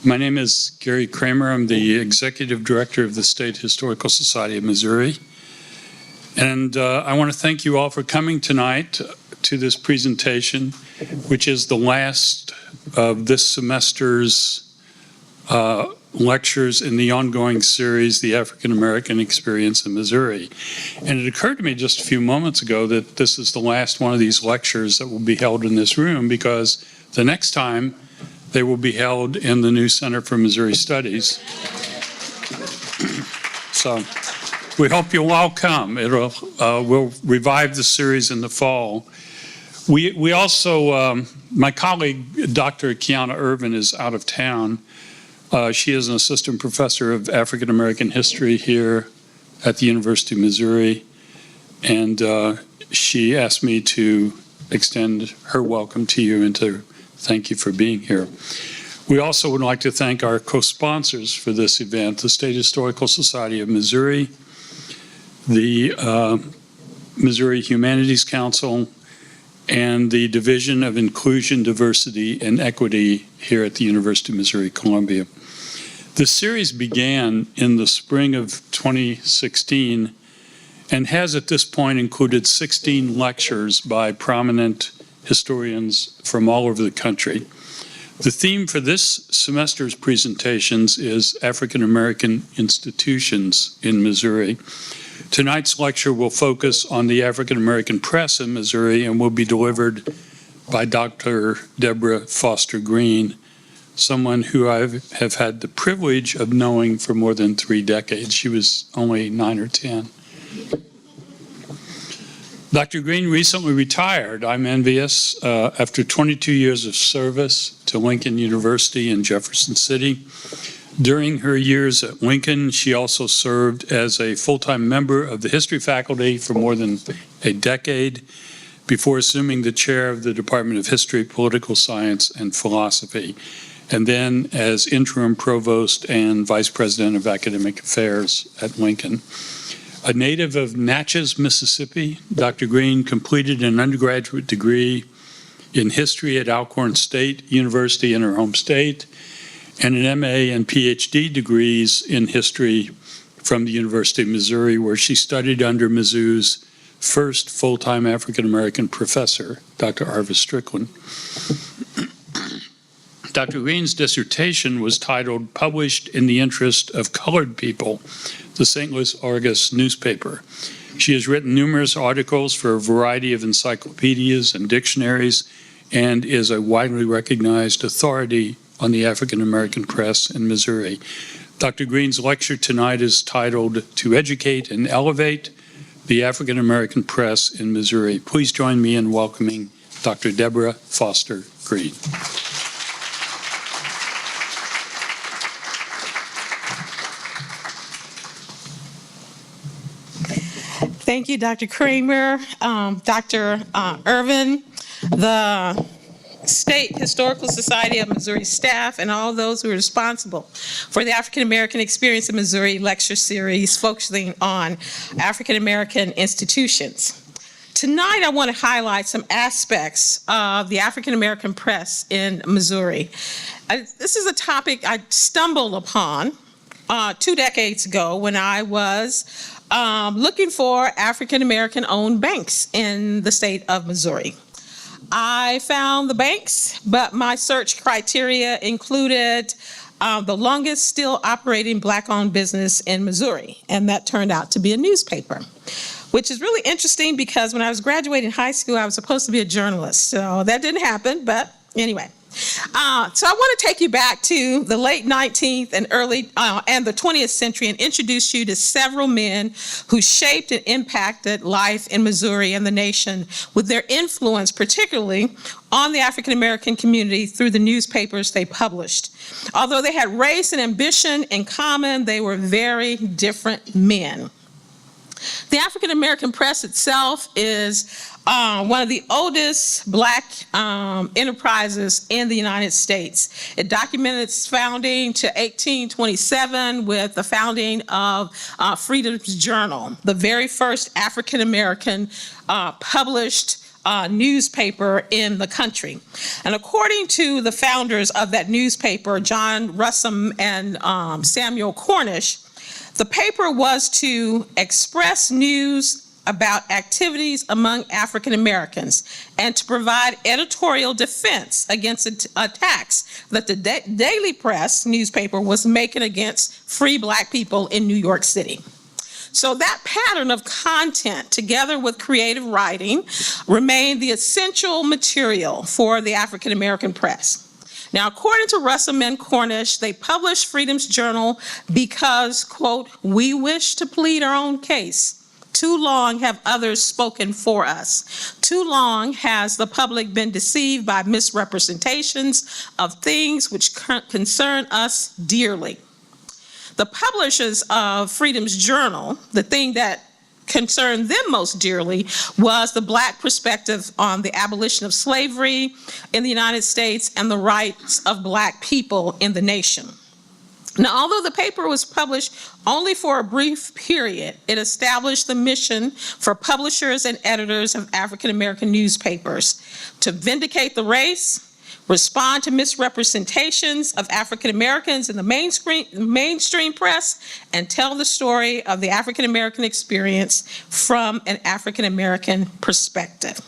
My name is Gary Kramer. I'm the Executive Director of the State Historical Society of Missouri. And I want to thank you all for coming tonight to this presentation, which is the last of this semester's lectures in the ongoing series, The African American Experience in Missouri. And it occurred to me just a few moments ago that this is the last one of these lectures that will be held in this room, because the next time they will be held in the new Center for Missouri Studies. So we hope you'll all come. We'll revive the series in the fall. We also, my colleague, Dr. Kiana Irvin, is out of town. She is an assistant professor of African American history here at the University of Missouri, and she asked me to extend her welcome to you and to thank you for being here. We also would like to thank our co-sponsors for this event, the State Historical Society of Missouri, the Missouri Humanities Council, and the Division of Inclusion, Diversity, and Equity here at the University of Missouri-Columbia. The series began in the spring of 2016 and has at this point included 16 lectures by prominent historians from all over the country. The theme for this semester's presentations is African American institutions in Missouri. Tonight's lecture will focus on the African American press in Missouri and will be delivered by Dr. Debra Foster Greene, someone who I have had the privilege of knowing for more than 3 decades. She was only 9 or 10. Dr. Greene recently retired. I'm envious. After 22 years of service to Lincoln University in Jefferson City. During her years at Lincoln, she also served as a full-time member of the history faculty for more than a decade before assuming the chair of the Department of History, Political Science, and Philosophy, and then as interim provost and vice president of academic affairs at Lincoln. A native of Natchez, Mississippi, Dr. Greene completed an undergraduate degree in history at Alcorn State University in her home state, and an MA and PhD degrees in history from the University of Missouri, where she studied under Mizzou's first full-time African-American professor, Dr. Arvis Strickland. Dr. Greene's dissertation was titled Published in the Interest of Colored People, the St. Louis Argos newspaper. She has written numerous articles for a variety of encyclopedias and dictionaries and is a widely recognized authority on the African American press in Missouri. Dr. Greene's lecture tonight is titled To Educate and Elevate the African American Press in Missouri. Please join me in welcoming Dr. Debra Foster Greene. Thank you, Dr. Kramer, Dr. Irvin, the State Historical Society of Missouri staff, and all those who are responsible for the African American Experience in Missouri lecture series focusing on African American institutions. Tonight, I want to highlight some aspects of the African American press in Missouri. This is a topic I stumbled upon 2 decades ago when I was looking for African American owned banks in the state of Missouri. I found the banks, but my search criteria included the longest still operating Black-owned business in Missouri, and that turned out to be a newspaper, which is really interesting because when I was graduating high school, I was supposed to be a journalist, so that didn't happen, but anyway. So I want to take you back to the late 19th and early and the 20th century and introduce you to several men who shaped and impacted life in Missouri and the nation with their influence, particularly on the African American community through the newspapers they published. Although they had race and ambition in common, they were very different men. The African American press itself is one of the oldest Black enterprises in the United States. It documented its founding to 1827 with the founding of Freedom's Journal, the very first African American published newspaper in the country. And according to the founders of that newspaper, John Russum and Samuel Cornish, the paper was to express news about activities among African Americans and to provide editorial defense against attacks that the Daily Press newspaper was making against free Black people in New York City. So that pattern of content, together with creative writing, remained the essential material for the African American press. Now, according to Russum and Cornish, they published Freedom's Journal because, quote, "we wish to plead our own case. Too long have others spoken for us. Too long has the public been deceived by misrepresentations of things which concern us dearly." The publishers of Freedom's Journal, the thing that concerned them most dearly was the Black perspective on the abolition of slavery in the United States and the rights of Black people in the nation. Now, although the paper was published only for a brief period, it established the mission for publishers and editors of African American newspapers to vindicate the race, respond to misrepresentations of African Americans in the mainstream press, and tell the story of the African American experience from an African American perspective.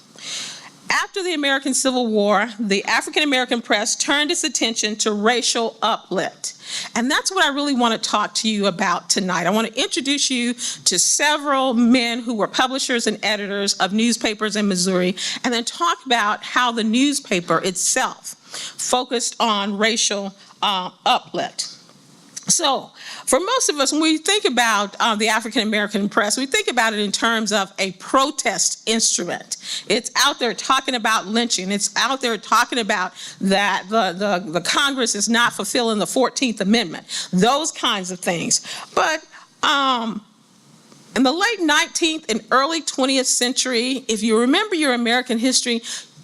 After the American Civil War, the African American press turned its attention to racial uplift. And that's what I really want to talk to you about tonight. I want to introduce you to several men who were publishers and editors of newspapers in Missouri, and then talk about how the newspaper itself focused on racial uplift. So, for most of us, when we think about the African American press, we think about it in terms of a protest instrument. It's out there talking about lynching. It's out there talking about that the Congress is not fulfilling the 14th Amendment, those kinds of things. But in the late 19th and early 20th century, if you remember your American history,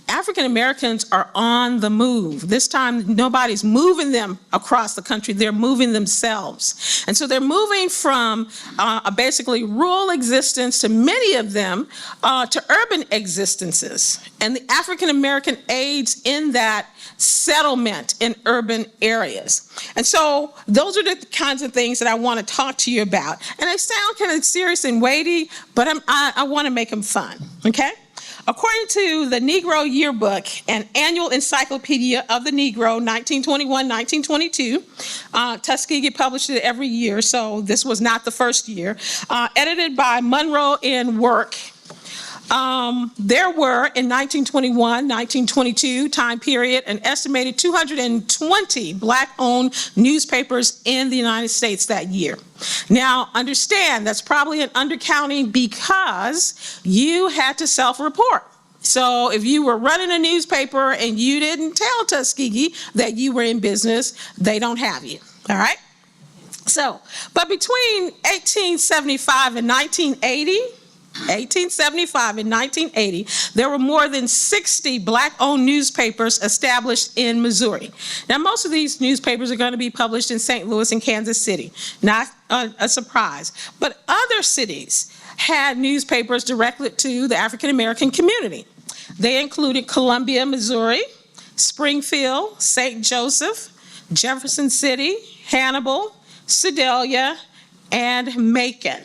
African Americans are on the move. This time, nobody's moving them across the country, they're moving themselves. And so they're moving from a basically rural existence to many of them to urban existences. And the African American aids in that settlement in urban areas. And so those are the kinds of things that I want to talk to you about. And they sound kind of serious and weighty, but I want to make them fun, okay? According to the Negro Yearbook, an annual encyclopedia of the Negro, 1921-1922, Tuskegee published it every year, so this was not the first year, edited by Monroe and Work. There were, in 1921-1922 time period, an estimated 220 Black-owned newspapers in the United States that year. Now, understand, that's probably an undercounting because you had to self-report. So if you were running a newspaper and you didn't tell Tuskegee that you were in business, they don't have you, all right? So, but between 1875 and 1980, there were more than 60 Black-owned newspapers established in Missouri. Now, most of these newspapers are going to be published in St. Louis and Kansas City. Not a surprise. But other cities had newspapers directed to the African American community. They included Columbia, Missouri, Springfield, St. Joseph, Jefferson City, Hannibal, Sedalia, and Macon.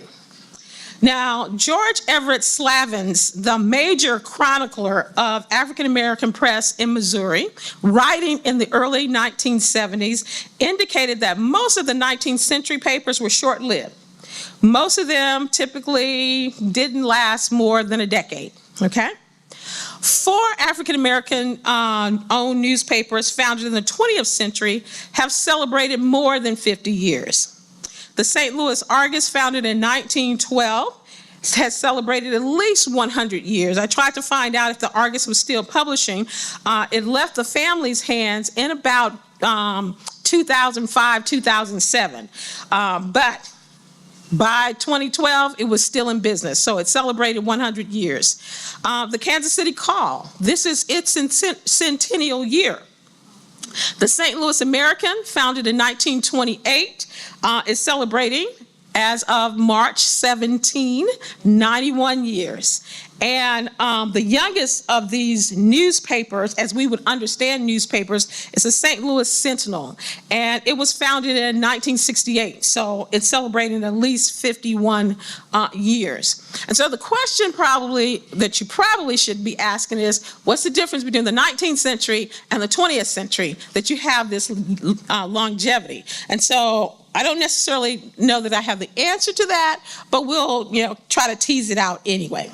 Now, George Everett Slavins, the major chronicler of African American press in Missouri, writing in the early 1970s, indicated that most of the 19th century papers were short-lived. Most of them typically didn't last more than a decade, okay? 4 African American owned newspapers founded in the 20th century have celebrated more than 50 years. The St. Louis Argos, founded in 1912, has celebrated at least 100 years. I tried to find out if the Argos was still publishing. It left the family's hands in about 2005, 2007. But by 2012, it was still in business, so it celebrated 100 years. The Kansas City Call, this is its centennial year. The St. Louis American, founded in 1928, is celebrating as of March 17, 91 years. And the youngest of these newspapers, as we would understand newspapers, is the St. Louis Sentinel. And it was founded in 1968, so it's celebrating at least 51 years. And so the question that you probably should be asking is, what's the difference between the 19th century and the 20th century that you have this longevity? And so I don't necessarily know that I have the answer to that, but we'll try to tease it out anyway.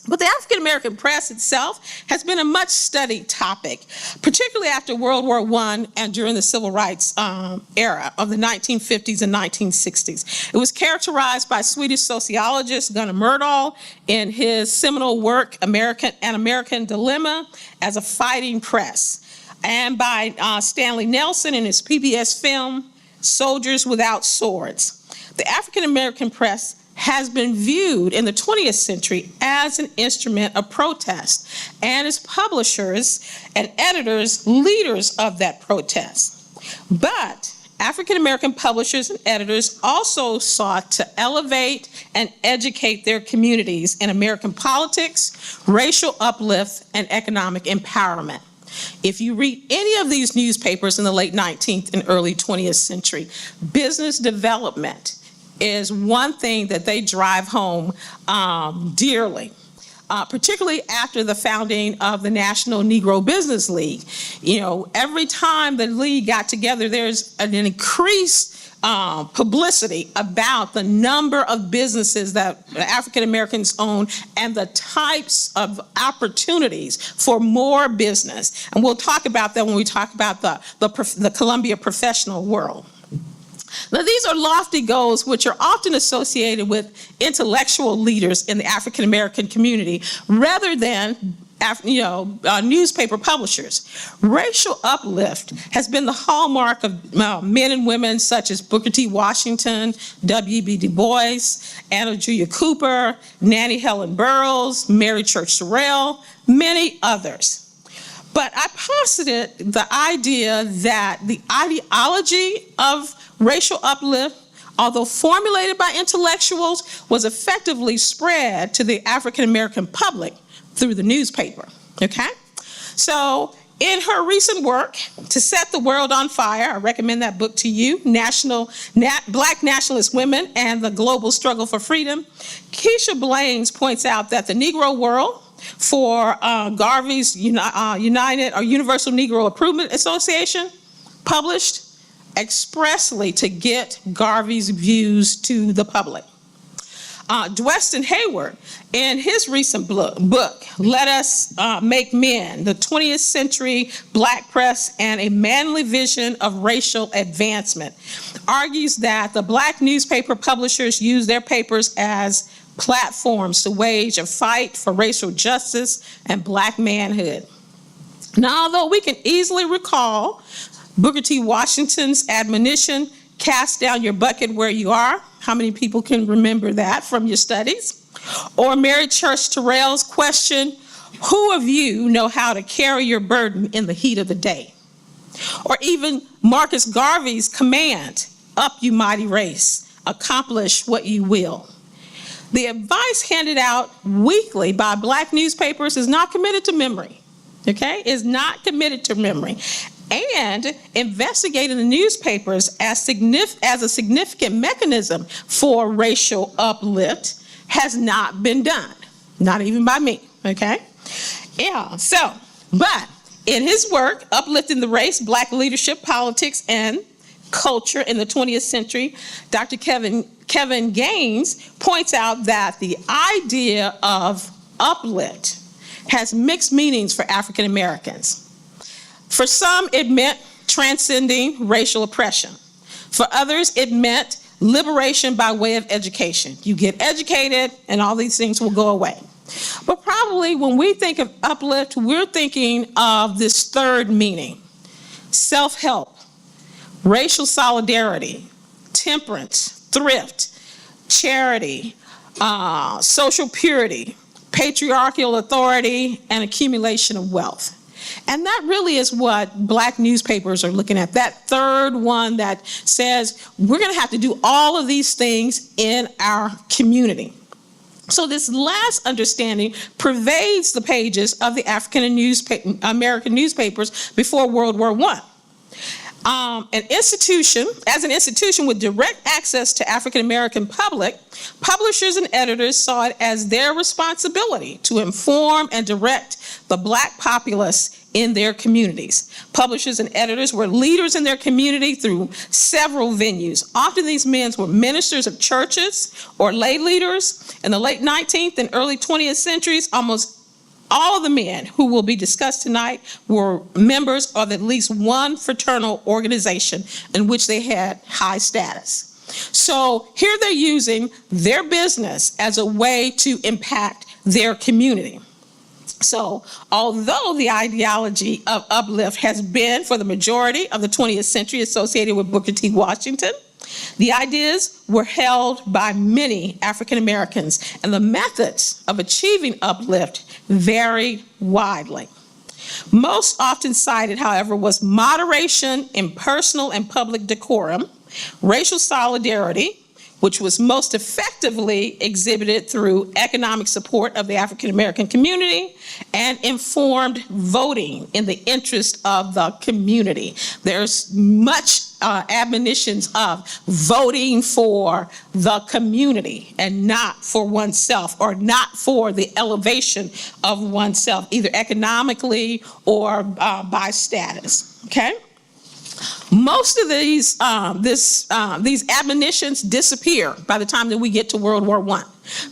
But the African American press itself has been a much studied topic, particularly after World War I and during the Civil Rights era of the 1950s and 1960s. It was characterized by Swedish sociologist Gunnar Myrdal in his seminal work, American Dilemma, as a fighting press, and by Stanley Nelson in his PBS film, Soldiers Without Swords. The African American press has been viewed in the 20th century as an instrument of protest, and its publishers and editors leaders of that protest. But African American publishers and editors also sought to elevate and educate their communities in American politics, racial uplift, and economic empowerment. If you read any of these newspapers in the late 19th and early 20th century, business development is one thing that they drive home dearly, particularly after the founding of the National Negro Business League. Every time the league got together, there's an increased publicity about the number of businesses that African Americans own and the types of opportunities for more business. And we'll talk about that when we talk about the Columbia professional world. Now, these are lofty goals which are often associated with intellectual leaders in the African American community rather than newspaper publishers. Racial uplift has been the hallmark of men and women such as Booker T. Washington, W.B. Du Bois, Anna Julia Cooper, Nannie Helen Burroughs, Mary Church Terrell, many others. But I posited the idea that the ideology of racial uplift, although formulated by intellectuals, was effectively spread to the African American public through the newspaper, okay? So in her recent work, To Set the World on Fire, I recommend that book to you, Black Nationalist Women and the Global Struggle for Freedom, Keisha Blaines points out that the Negro world, for Garvey's United or Universal Negro Improvement Association, published expressly to get Garvey's views to the public. Dweston Hayward, in his recent book, Let Us Make Men, the 20th Century Black Press and a Manly Vision of Racial Advancement, argues that the Black newspaper publishers use their papers as platforms to wage a fight for racial justice and Black manhood. Now, although we can easily recall Booker T. Washington's admonition, cast down your bucket where you are. How many people can remember that from your studies? Or Mary Church Terrell's question, who of you know how to carry your burden in the heat of the day? Or even Marcus Garvey's command, up you mighty race, accomplish what you will. The advice handed out weekly by Black newspapers is not committed to memory, okay? Is not committed to memory. And investigating the newspapers as a significant mechanism for racial uplift has not been done, not even by me, okay? Yeah, so, but in his work, Uplifting the Race, Black Leadership, Politics, and Culture in the 20th Century, Dr. Kevin Goines points out that the idea of uplift has mixed meanings for African Americans. For some, it meant transcending racial oppression. For others, it meant liberation by way of education. You get educated and all these things will go away. But probably when we think of uplift, we're thinking of this third meaning: self-help, racial solidarity, temperance, thrift, charity, social purity, patriarchal authority, and accumulation of wealth. And that really is what Black newspapers are looking at. That third one that says we're going to have to do all of these things in our community. So this last understanding pervades the pages of the African and American newspapers before World War I. An institution with direct access to African American public, publishers and editors saw it as their responsibility to inform and direct the Black populace in their communities. Publishers and editors were leaders in their community through several venues. Often these men were ministers of churches or lay leaders. In the late 19th and early 20th centuries, almost all of the men who will be discussed tonight were members of at least one fraternal organization in which they had high status. So here they're using their business as a way to impact their community. So although the ideology of uplift has been for the majority of the 20th century associated with Booker T. Washington, the ideas were held by many African Americans, and the methods of achieving uplift varied widely. Most often cited, however, was moderation in personal and public decorum, racial solidarity, which was most effectively exhibited through economic support of the African American community, and informed voting in the interest of the community. There's much admonitions of voting for the community and not for oneself, or not for the elevation of oneself, either economically or by status, okay? Most of these admonitions disappear by the time that we get to World War I.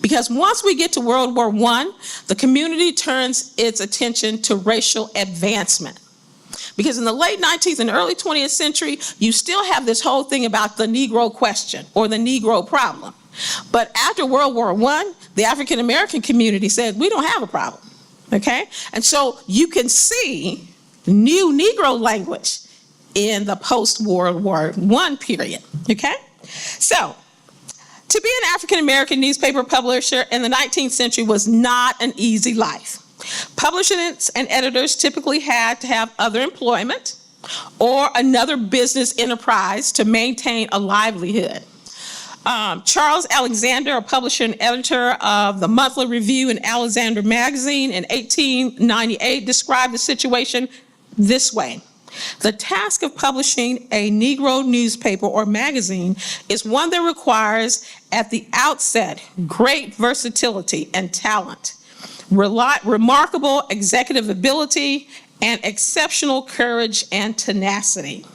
Because once we get to World War I, the community turns its attention to racial advancement. Because in the late 19th and early 20th century, you still have this whole thing about the Negro question or the Negro problem. But after World War I, the African American community said, we don't have a problem, okay? And so you can see new Negro language in the post-World War I period, okay? So, to be an African-American newspaper publisher in the 19th century was not an easy life. Publishers and editors typically had to have other employment or another business enterprise to maintain a livelihood. Charles Alexander, a publisher and editor of the Monthly Review and Alexander magazine in 1898, described the situation this way. The task of publishing a Negro newspaper or magazine is one that requires, at the outset, great versatility and talent, remarkable executive ability, and exceptional courage and tenacity.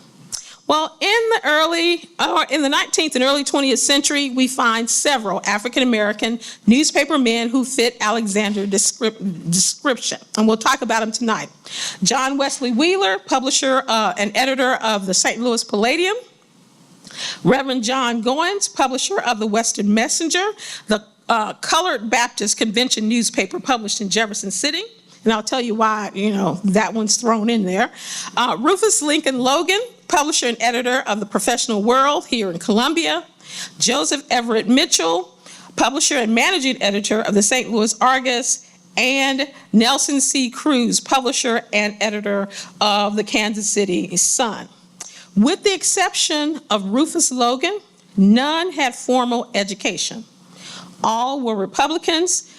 Well, in the 19th and early 20th century, we find several African-American newspaper men who fit Alexander's description, and we'll talk about them tonight. John Wesley Wheeler, publisher and editor of the St. Louis Palladium. Reverend John Goines, publisher of the Western Messenger, the colored Baptist convention newspaper published in Jefferson City. And I'll tell you why, that one's thrown in there. Rufus Lincoln Logan, publisher and editor of the Professional World here in Columbia. Joseph Everett Mitchell, publisher and managing editor of the St. Louis Argos. And Nelson C. Cruz, publisher and editor of the Kansas City Sun. With the exception of Rufus Logan, none had formal education. All were Republicans,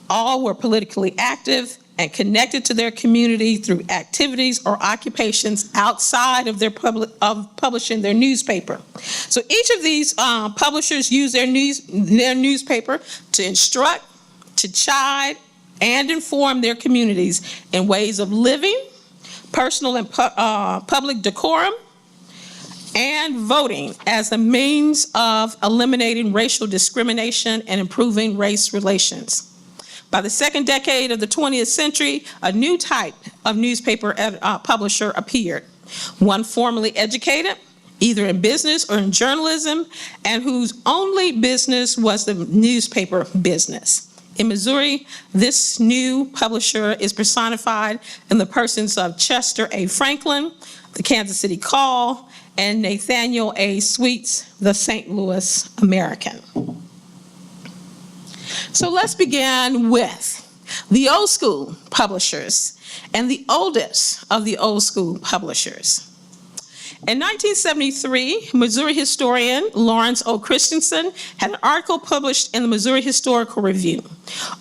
all were politically active, and connected to their community through activities or occupations outside of publishing their newspaper. So each of these publishers use their newspaper to instruct, to chide, and inform their communities in ways of living, personal and public decorum, and voting as a means of eliminating racial discrimination and improving race relations. By the second decade of the 20th century, a new type of newspaper publisher appeared, one formally educated, either in business or in journalism, and whose only business was the newspaper business. In Missouri, this new publisher is personified in the persons of Chester A. Franklin, the Kansas City Call, and Nathaniel A. Sweets, the St. Louis American. So let's begin with the old school publishers, and the oldest of the old school publishers. In 1973, Missouri historian Lawrence O. Christensen had an article published in the Missouri Historical Review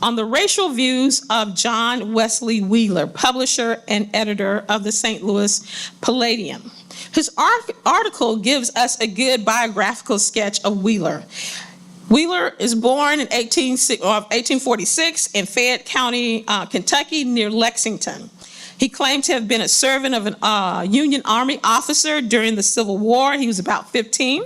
on the racial views of John Wesley Wheeler, publisher and editor of the St. Louis Palladium. His article gives us a good biographical sketch of Wheeler. Wheeler is born in 1846 in Fayette County, Kentucky, near Lexington. He claimed to have been a servant of a Union Army officer during the Civil War. He was about 15.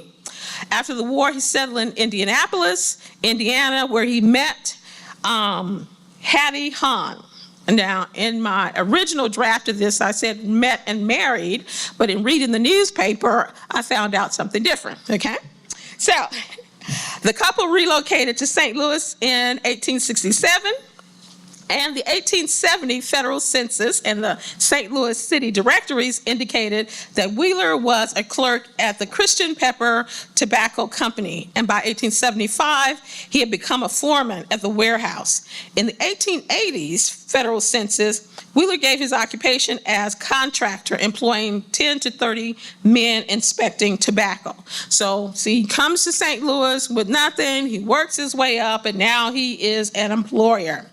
After the war, he settled in Indianapolis, Indiana, where he met Hattie Hahn. Now, in my original draft of this, I said met and married, but in reading the newspaper, I found out something different, okay? So, the couple relocated to St. Louis in 1867. And the 1870 federal census and the St. Louis city directories indicated that Wheeler was a clerk at the Christian Pepper Tobacco Company. And by 1875, he had become a foreman at the warehouse. In the 1880s federal census, Wheeler gave his occupation as contractor, employing 10 to 30 men inspecting tobacco. So, see, he comes to St. Louis with nothing, he works his way up, and now he is an employer.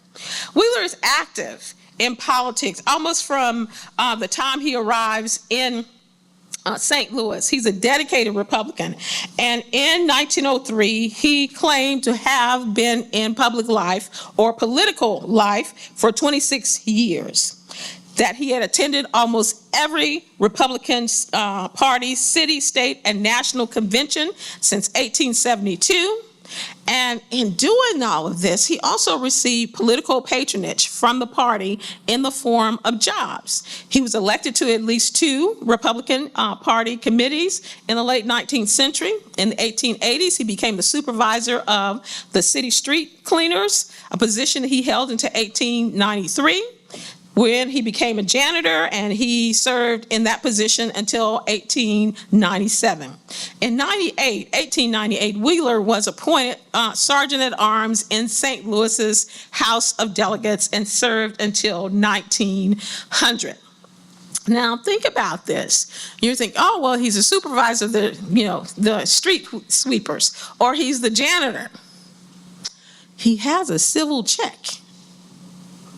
Wheeler is active in politics almost from the time he arrives in St. Louis. He's a dedicated Republican. And in 1903, he claimed to have been in public life or political life for 26 years. That he had attended almost every Republican Party, city, state, and national convention since 1872. And in doing all of this, he also received political patronage from the party in the form of jobs. He was elected to at least 2 Republican Party committees in the late 19th century. In the 1880s, he became the supervisor of the city street cleaners, a position he held until 1893. When he became a janitor, and he served in that position until 1897. In 1898, Wheeler was appointed Sergeant at Arms in St. Louis's House of Delegates and served until 1900. Now think about this. You think, oh, well, he's a supervisor of the street sweepers, or he's the janitor. He has a civil check.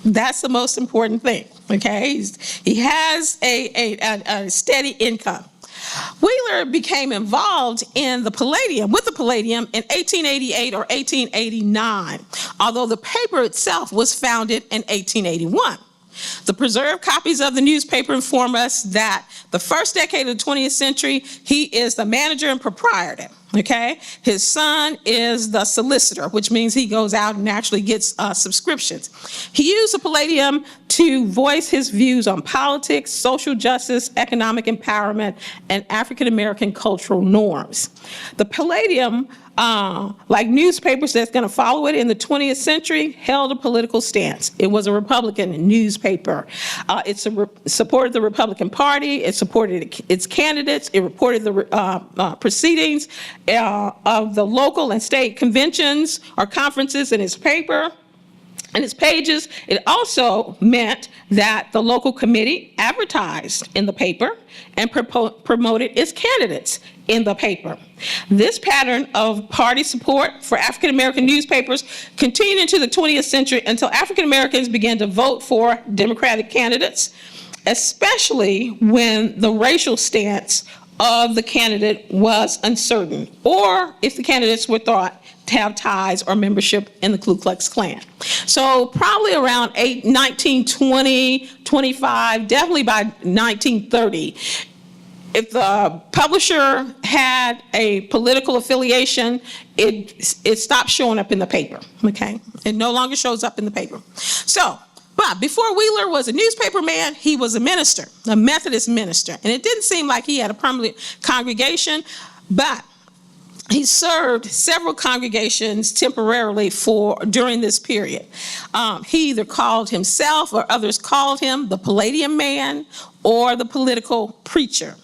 That's the most important thing, okay? He has a steady income. Wheeler became involved in the Palladium, with the Palladium in 1888 or 1889, although the paper itself was founded in 1881. The preserved copies of the newspaper inform us that the first decade of the 20th century, he is the manager and proprietor, okay? His son is the solicitor, which means he goes out and actually gets subscriptions. He used the Palladium to voice his views on politics, social justice, economic empowerment, and African-American cultural norms. The Palladium, like newspapers that's going to follow it in the 20th century, held a political stance. It was a Republican newspaper. It supported the Republican Party. It supported its candidates. It reported the proceedings of the local and state conventions or conferences in its paper and its pages. It also meant that the local committee advertised in the paper and promoted its candidates in the paper. This pattern of party support for African American newspapers continued into the 20th century until African Americans began to vote for Democratic candidates, especially when the racial stance of the candidate was uncertain, or if the candidates were thought to have ties or membership in the Ku Klux Klan. So probably around 1920, 25, definitely by 1930, if the publisher had a political affiliation, it stopped showing up in the paper, okay? It no longer shows up in the paper. So, but before Wheeler was a newspaper man, he was a minister, a Methodist minister. And it didn't seem like he had a permanent congregation, but he served several congregations temporarily during this period. He either called himself or others called him the Palladium Man or the political preacher.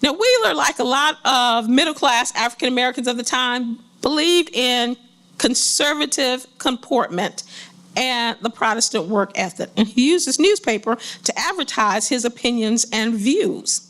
Now, Wheeler, like a lot of middle-class African Americans of the time, believed in conservative comportment and the Protestant work ethic. And he used his newspaper to advertise his opinions and views.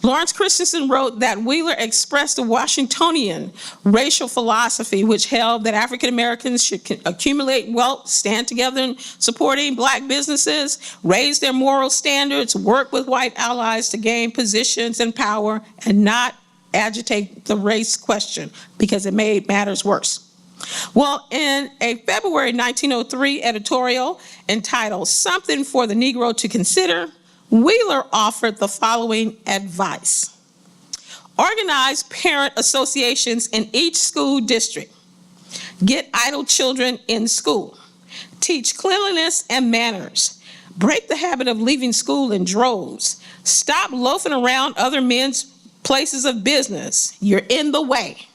Lawrence Christensen wrote that Wheeler expressed a Washingtonian racial philosophy which held that African Americans should accumulate wealth, stand together in supporting black businesses, raise their moral standards, work with white allies to gain positions and power, and not agitate the race question because it made matters worse. Well, in a February 1903 editorial entitled "Something for the Negro to Consider," Wheeler offered the following advice. Organize parent associations in each school district. Get idle children in school. Teach cleanliness and manners. Break the habit of leaving school in droves. Stop loafing around other men's places of business. You're in the way.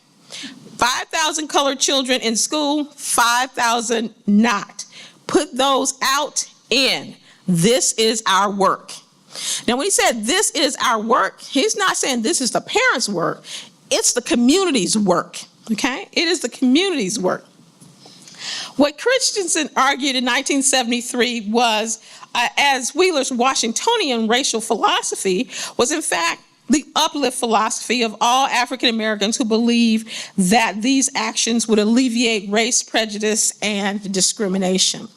5,000 colored children in school, 5,000 not. Put those out in. This is our work. Now, when he said this is our work, he's not saying this is the parents' work. It's the community's work, okay? It is the community's work. What Christensen argued in 1973 was, as Wheeler's Washingtonian racial philosophy, was in fact the uplift philosophy of all African Americans who believe that these actions would alleviate race prejudice and discrimination.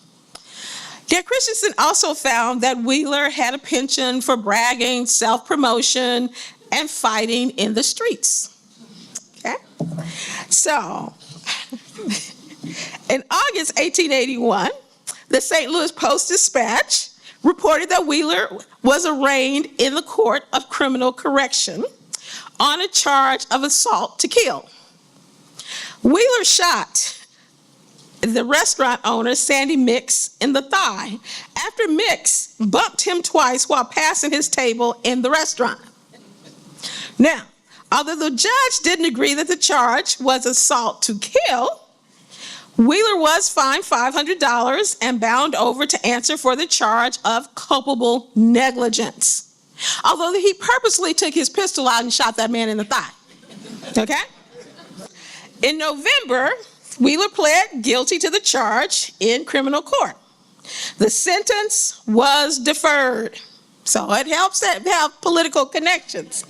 Yet Christensen also found that Wheeler had a penchant for bragging, self-promotion, and fighting in the streets. Okay? So, in August 1881, the St. Louis Post-Dispatch reported that Wheeler was arraigned in the Court of Criminal Correction on a charge of assault to kill. Wheeler shot the restaurant owner, Sandy Mix, in the thigh after Mix bumped him twice while passing his table in the restaurant. Now, although the judge didn't agree that the charge was assault to kill, Wheeler was fined $500 and bound over to answer for the charge of culpable negligence, although he purposely took his pistol out and shot that man in the thigh. Okay? In November, Wheeler pled guilty to the charge in criminal court. The sentence was deferred, so it helps that have political connections.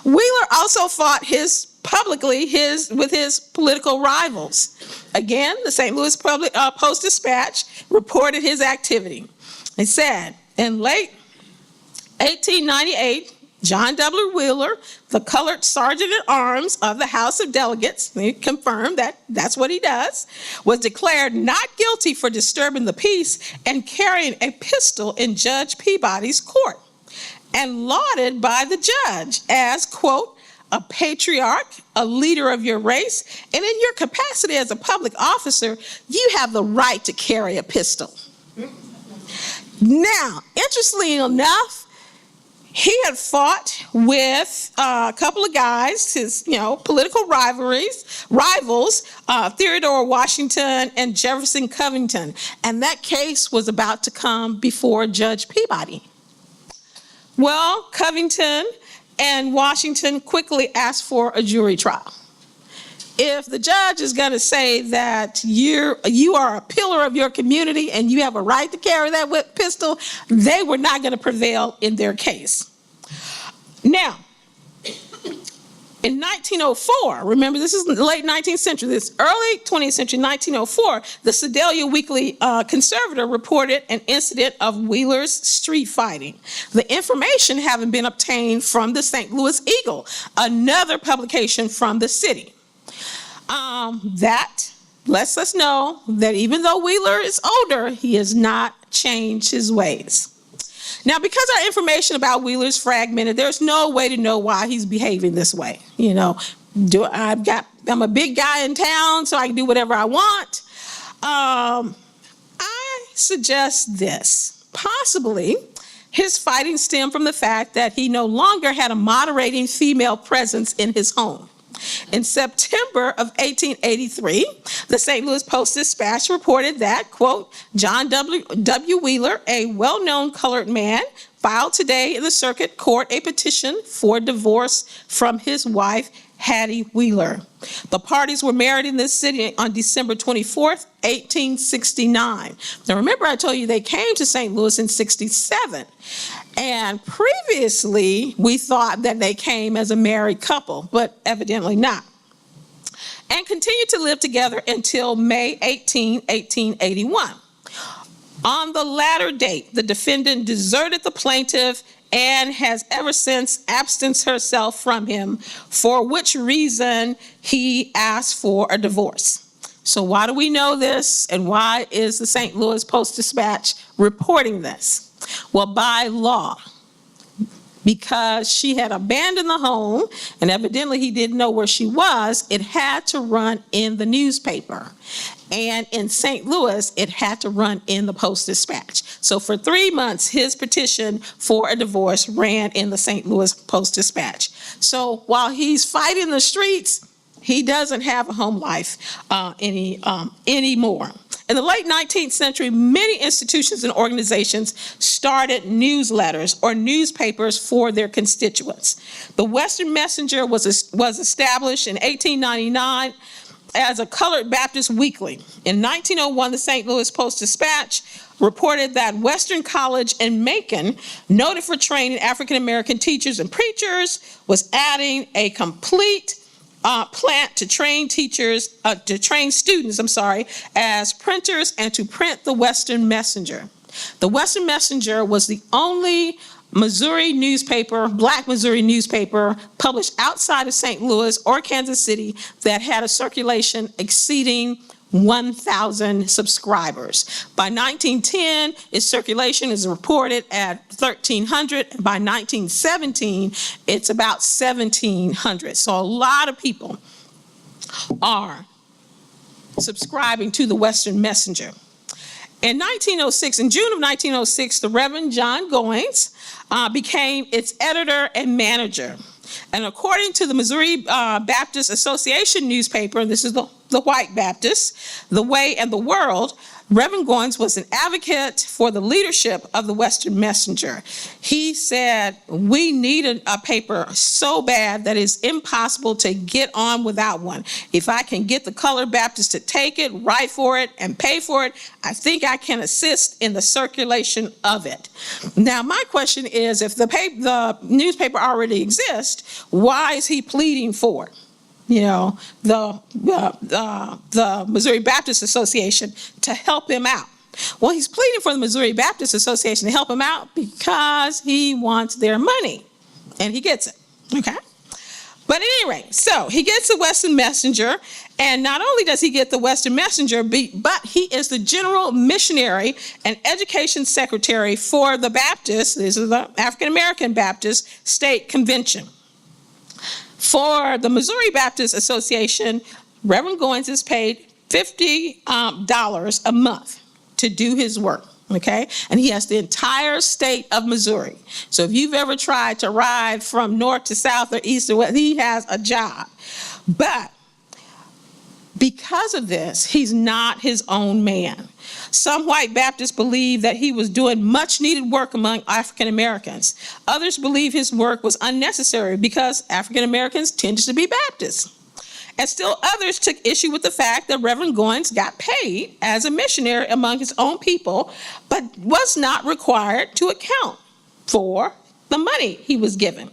Wheeler also fought publicly with his political rivals. Again, the St. Louis Post-Dispatch reported his activity. It said, in late 1898, John W. Wheeler, the colored sergeant-at-arms of the House of Delegates, he confirmed that that's what he does, was declared not guilty for disturbing the peace and carrying a pistol in Judge Peabody's court, and lauded by the judge as, quote, a patriarch, a leader of your race, and in your capacity as a public officer, you have the right to carry a pistol. Now, interestingly enough, he had fought with a couple of guys, his political rivals, Theodore Washington and Jefferson Covington, and that case was about to come before Judge Peabody. Well, Covington and Washington quickly asked for a jury trial. If the judge is going to say that you are a pillar of your community and you have a right to carry that pistol, they were not going to prevail in their case. Now, in 1904, remember this is the late 19th century, this early 20th century, 1904, the Sedalia Weekly Conservator reported an incident of Wheeler's street fighting. The information having been obtained from the St. Louis Eagle, another publication from the city. That lets us know that even though Wheeler is older, he has not changed his ways. Now, because our information about Wheeler is fragmented, there's no way to know why he's behaving this way. I'm a big guy in town, so I can do whatever I want. I suggest this. Possibly, his fighting stemmed from the fact that he no longer had a moderating female presence in his home. In September of 1883, the St. Louis Post-Dispatch reported that, quote, John W. Wheeler, a well-known colored man, filed today in the circuit court a petition for divorce from his wife, Hattie Wheeler. The parties were married in this city on December 24th, 1869. Now remember, I told you they came to St. Louis in 67. And previously, we thought that they came as a married couple, but evidently not. And continued to live together until May 18, 1881. On the latter date, the defendant deserted the plaintiff and has ever since abstanced herself from him, for which reason he asked for a divorce. So why do we know this, and why is the St. Louis Post-Dispatch reporting this? Well, by law, because she had abandoned the home, and evidently he didn't know where she was, it had to run in the newspaper. And in St. Louis, it had to run in the Post-Dispatch. So for 3 months, his petition for a divorce ran in the St. Louis Post-Dispatch. So while he's fighting the streets, he doesn't have a home life anymore. In the late 19th century, many institutions and organizations started newsletters or newspapers for their constituents. The Western Messenger was established in 1899 as a colored Baptist weekly. In 1901, the St. Louis Post-Dispatch reported that Western College in Macon, noted for training African-American teachers and preachers, was adding a complete plant to train students, as printers and to print the Western Messenger. The Western Messenger was the only Missouri newspaper, Black Missouri newspaper, published outside of St. Louis or Kansas City that had a circulation exceeding 1,000 subscribers. By 1910, its circulation is reported at 1,300. By 1917, it's about 1,700. So a lot of people are subscribing to the Western Messenger. In 1906, in June of 1906, the Reverend John Goines became its editor and manager. And according to the Missouri Baptist Association newspaper, this is the White Baptist, The Way and the World, Reverend Goines was an advocate for the leadership of the Western Messenger. He said, we need a paper so bad that it's impossible to get on without one. If I can get the colored Baptists to take it, write for it, and pay for it, I think I can assist in the circulation of it. Now, my question is, if the newspaper already exists, why is he pleading for it? You know, the Missouri Baptist Association to help him out. Well, he's pleading for the Missouri Baptist Association to help him out because he wants their money, and he gets it, okay? But at any rate, so he gets the Western Messenger, and not only does he get the Western Messenger, but he is the General Missionary and Education Secretary for the Baptist, this is the African American Baptist State Convention. For the Missouri Baptist Association, Reverend Goines is paid $50 a month to do his work, okay? And he has the entire state of Missouri. So if you've ever tried to ride from north to south or east or west, he has a job. But because of this, he's not his own man. Some white Baptists believe that he was doing much needed work among African Americans. Others believe his work was unnecessary because African Americans tended to be Baptists. And still others took issue with the fact that Reverend Goines got paid as a missionary among his own people, but was not required to account for the money he was given.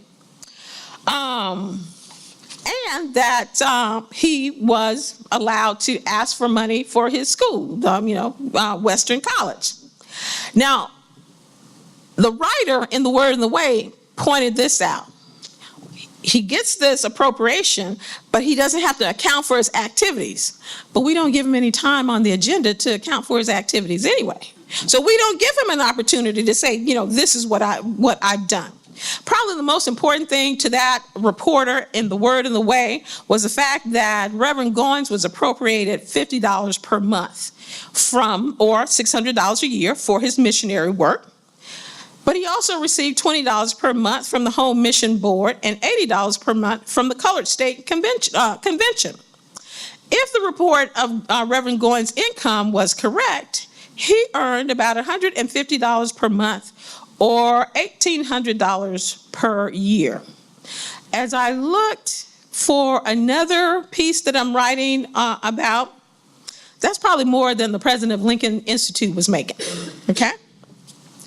And that he was allowed to ask for money for his school, Western College. Now, the writer in The Word and the Way pointed this out. He gets this appropriation, but he doesn't have to account for his activities. But we don't give him any time on the agenda to account for his activities anyway. So we don't give him an opportunity to say, this is what I've done. Probably the most important thing to that reporter in The Word and the Way was the fact that Reverend Goines was appropriated $50 per month or $600 a year for his missionary work. But he also received $20 per month from the Home Mission Board and $80 per month from the Colored State Convention. If the report of Reverend Goines' income was correct, he earned about $150 per month or $1,800 per year. As I looked for another piece that I'm writing about, that's probably more than the president of Lincoln Institute was making, okay?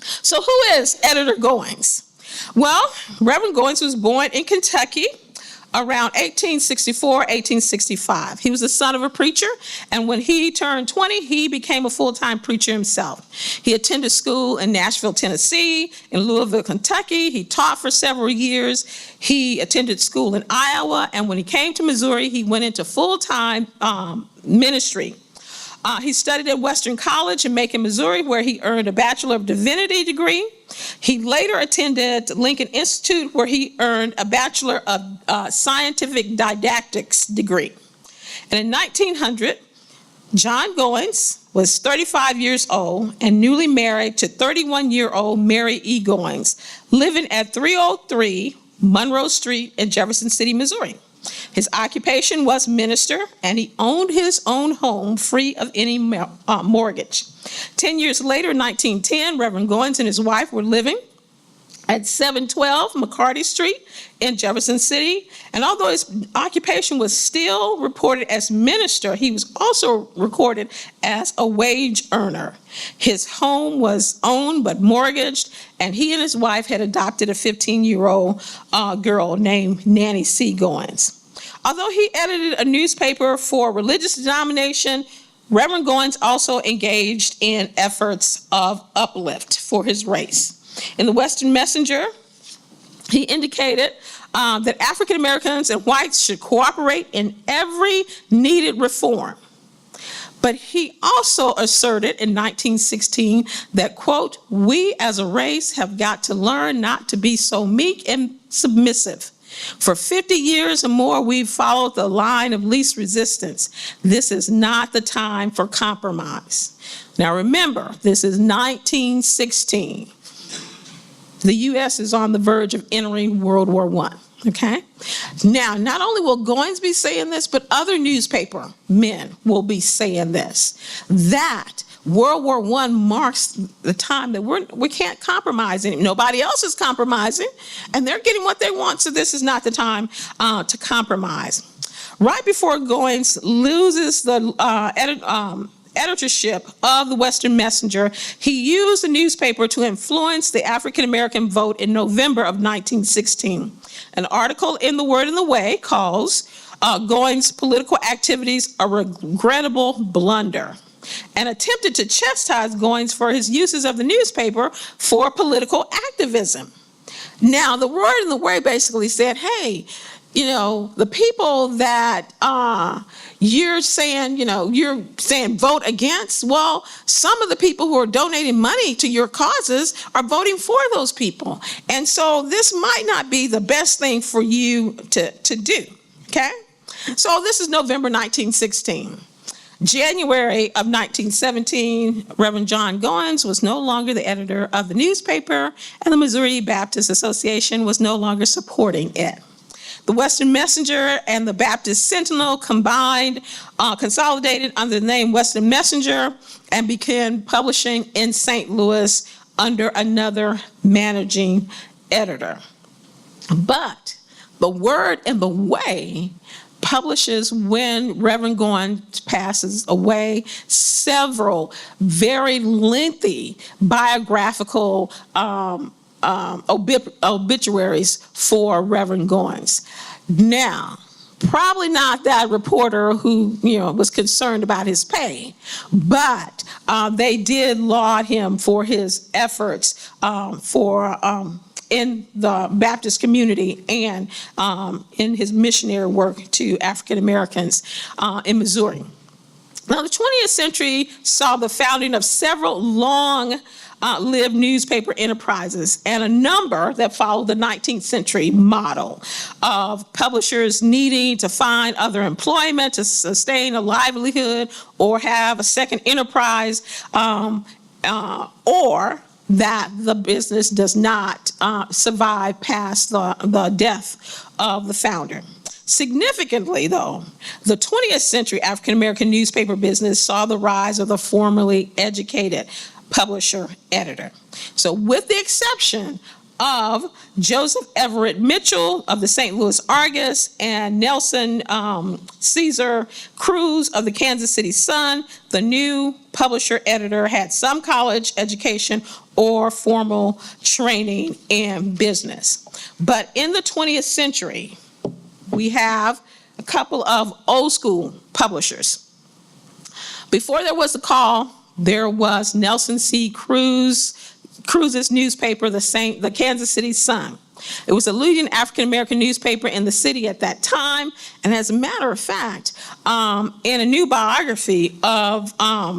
So who is Editor Goines? Well, Reverend Goines was born in Kentucky around 1864, 1865. He was the son of a preacher, and when he turned 20, he became a full-time preacher himself. He attended school in Nashville, Tennessee, in Louisville, Kentucky. He taught for several years. He attended school in Iowa, and when he came to Missouri, he went into full-time ministry. He studied at Western College in Macon, Missouri, where he earned a Bachelor of Divinity degree. He later attended Lincoln Institute, where he earned a Bachelor of Scientific Didactics degree. And in 1900, John Goines was 35 years old and newly married to 31-year-old Mary E. Goines, living at 303 Monroe Street in Jefferson City, Missouri. His occupation was minister, and he owned his own home free of any mortgage. 10 years later, in 1910, Reverend Goines and his wife were living at 712 McCarty Street in Jefferson City. And although his occupation was still reported as minister, he was also recorded as a wage earner. His home was owned but mortgaged, and he and his wife had adopted a 15-year-old girl named Nanny C. Goines. Although he edited a newspaper for a religious denomination, Reverend Goines also engaged in efforts of uplift for his race. In the Western Messenger, he indicated that African Americans and whites should cooperate in every needed reform. But he also asserted in 1916 that, quote, "we as a race have got to learn not to be so meek and submissive. For 50 years or more, we've followed the line of least resistance. This is not the time for compromise." Now remember, this is 1916. The U.S. is on the verge of entering World War I, okay? Now, not only will Goines be saying this, but other newspaper men will be saying this, that World War I marks the time that we can't compromise anymore. Nobody else is compromising, and they're getting what they want, so this is not the time to compromise. Right before Goines loses the editorship of the Western Messenger, he used the newspaper to influence the African American vote in November of 1916. An article in The Word and the Way calls Goines' political activities a regrettable blunder, and attempted to chastise Goines for his uses of the newspaper for political activism. Now, The Word and the Way basically said, hey, you know, the people that you're saying vote against, well, some of the people who are donating money to your causes are voting for those people. And so this might not be the best thing for you to do, okay? So this is November 1916. January of 1917, Reverend John Goines was no longer the editor of the newspaper, and the Missouri Baptist Association was no longer supporting it. The Western Messenger and the Baptist Sentinel consolidated under the name Western Messenger and began publishing in St. Louis under another managing editor. But The Word and the Way publishes, when Reverend Goines passes away, several very lengthy biographical obituaries for Reverend Goines. Now, probably not that reporter who, was concerned about his pay, but they did laud him for his efforts in the Baptist community and in his missionary work to African Americans in Missouri. Now, the 20th century saw the founding of several long-lived newspaper enterprises, and a number that followed the 19th century model of publishers needing to find other employment to sustain a livelihood or have a second enterprise, or that the business does not survive past the death of the founder. Significantly, though, the 20th century African American newspaper business saw the rise of the formerly educated, publisher editor. So with the exception of Joseph Everett Mitchell of the St. Louis Argus and Nelson Caesar Cruz of the Kansas City Sun, the new publisher editor had some college education or formal training in business. But in the 20th century, we have a couple of old school publishers. Before there was a call, there was Nelson C. Cruz's newspaper, the Kansas City Sun. It was a leading African-American newspaper in the city at that time. And as a matter of fact, in a new biography of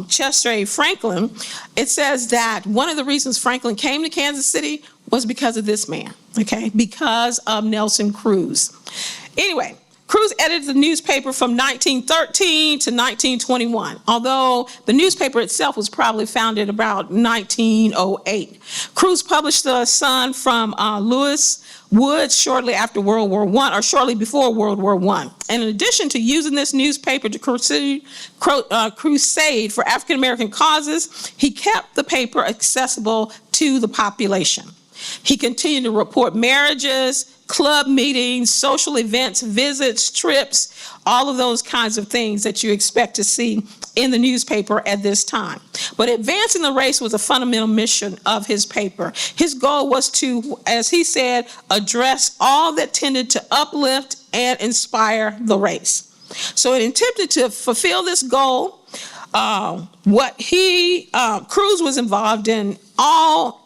Chester A. Franklin, it says that one of the reasons Franklin came to Kansas City was because of this man, okay, because of Nelson Cruz. Anyway, Cruz edited the newspaper from 1913 to 1921, although the newspaper itself was probably founded about 1908. Cruz published the Sun from Louis Woods shortly after World War I, or shortly before World War I. And in addition to using this newspaper to crusade for African-American causes, he kept the paper accessible to the population. He continued to report marriages, club meetings, social events, visits, trips, all of those kinds of things that you expect to see in the newspaper at this time. But advancing the race was a fundamental mission of his paper. His goal was to, as he said, address all that tended to uplift and inspire the race. So in attempting to fulfill this goal, Cruz was involved in all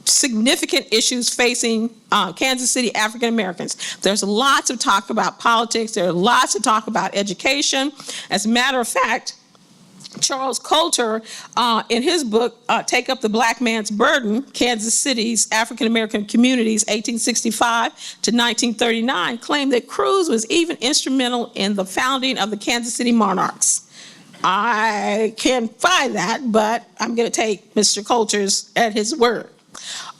significant issues facing Kansas City African Americans. There's lots of talk about politics. There's lots of talk about education. As a matter of fact, Charles Coulter, in his book, Take Up the Black Man's Burden, Kansas City's African American Communities, 1865 to 1939, claimed that Cruz was even instrumental in the founding of the Kansas City Monarchs. I can't find that, but I'm going to take Mr. Coulter's at his word.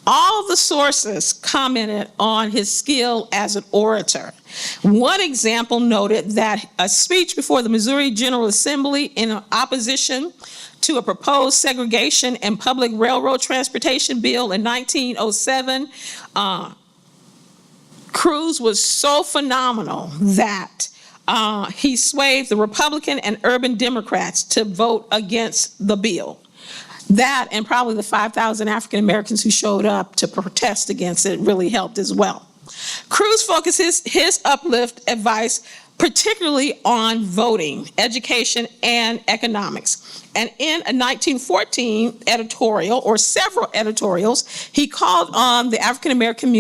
All the sources commented on his skill as an orator. One example noted that a speech before the Missouri General Assembly in opposition to a proposed segregation and public railroad transportation bill in 1907, Cruz was so phenomenal that he swayed the Republican and urban Democrats to vote against the bill. That and probably the 5,000 African Americans who showed up to protest against it really helped as well. Cruz focused his uplift advice particularly on voting, education, and economics. And in a 1914 editorial, or several editorials, he called on the African American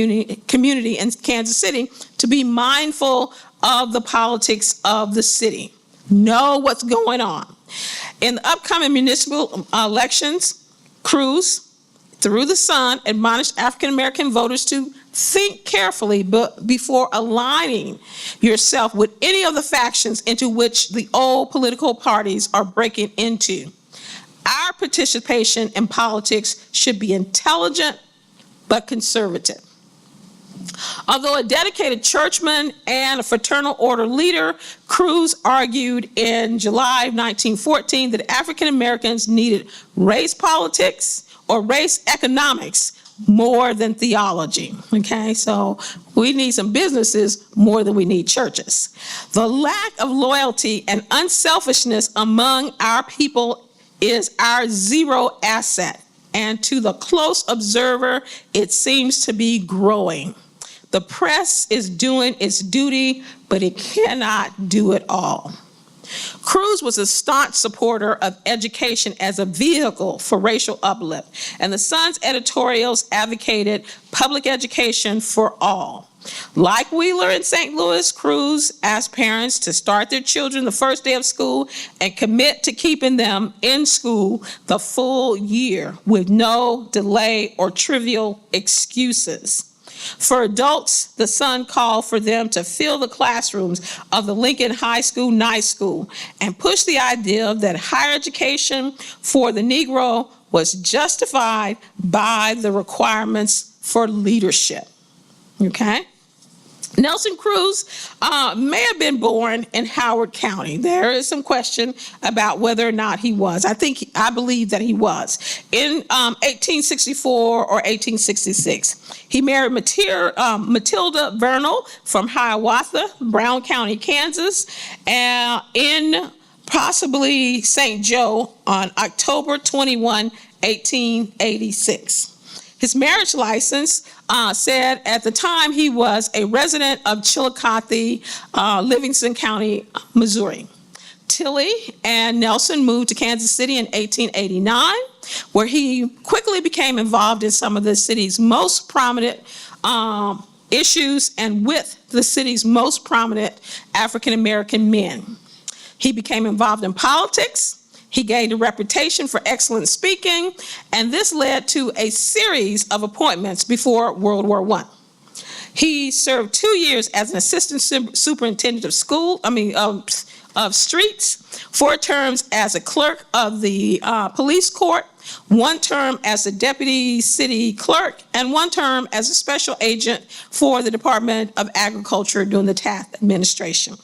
community in Kansas City to be mindful of the politics of the city. Know what's going on. In the upcoming municipal elections, Cruz, through the Sun, admonished African American voters to think carefully before aligning yourself with any of the factions into which the old political parties are breaking into. Our participation in politics should be intelligent but conservative. Although a dedicated churchman and a fraternal order leader, Cruz argued in July of 1914 that African Americans needed race politics or race economics more than theology. Okay, so we need some businesses more than we need churches. The lack of loyalty and unselfishness among our people is our zero asset, and to the close observer, it seems to be growing. The press is doing its duty, but it cannot do it all. Cruz was a staunch supporter of education as a vehicle for racial uplift, and the Sun's editorials advocated public education for all. Like Wheeler in St. Louis, Cruz asked parents to start their children the first day of school and commit to keeping them in school the full year with no delay or trivial excuses. For adults, the Sun called for them to fill the classrooms of the Lincoln High School Night School and push the idea that higher education for the Negro was justified by the requirements for leadership. Okay? Nelson Cruz may have been born in Howard County. There is some question about whether or not he was. I believe that he was. In 1864 or 1866, he married Matilda Vernal from Hiawatha, Brown County, Kansas, in possibly St. Joe on October 21, 1886. His marriage license said at the time he was a resident of Chillicothe, Livingston County, Missouri. Tilly and Nelson moved to Kansas City in 1889, where he quickly became involved in some of the city's most prominent issues and with the city's most prominent African-American men. He became involved in politics. He gained a reputation for excellent speaking, and this led to a series of appointments before World War I. He served 2 years as an assistant superintendent of streets, 4 terms as a clerk of the police court, 1 term as a deputy city clerk, and 1 term as a special agent for the Department of Agriculture during the Taft administration.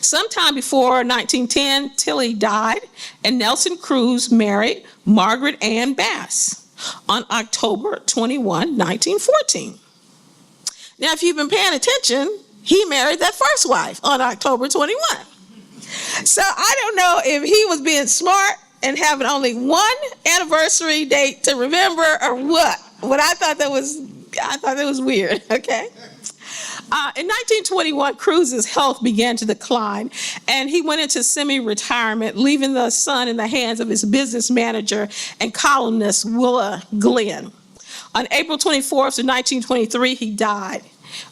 Sometime before 1910, Tilly died, and Nelson Cruz married Margaret Ann Bass on October 21, 1914. Now, if you've been paying attention, he married that first wife on October 21. So I don't know if he was being smart and having only 1 anniversary date to remember or what. But I thought that was weird, okay? In 1921, Cruz's health began to decline, and he went into semi-retirement, leaving the son in the hands of his business manager and columnist, Willa Glenn. On April 24th of 1923, he died.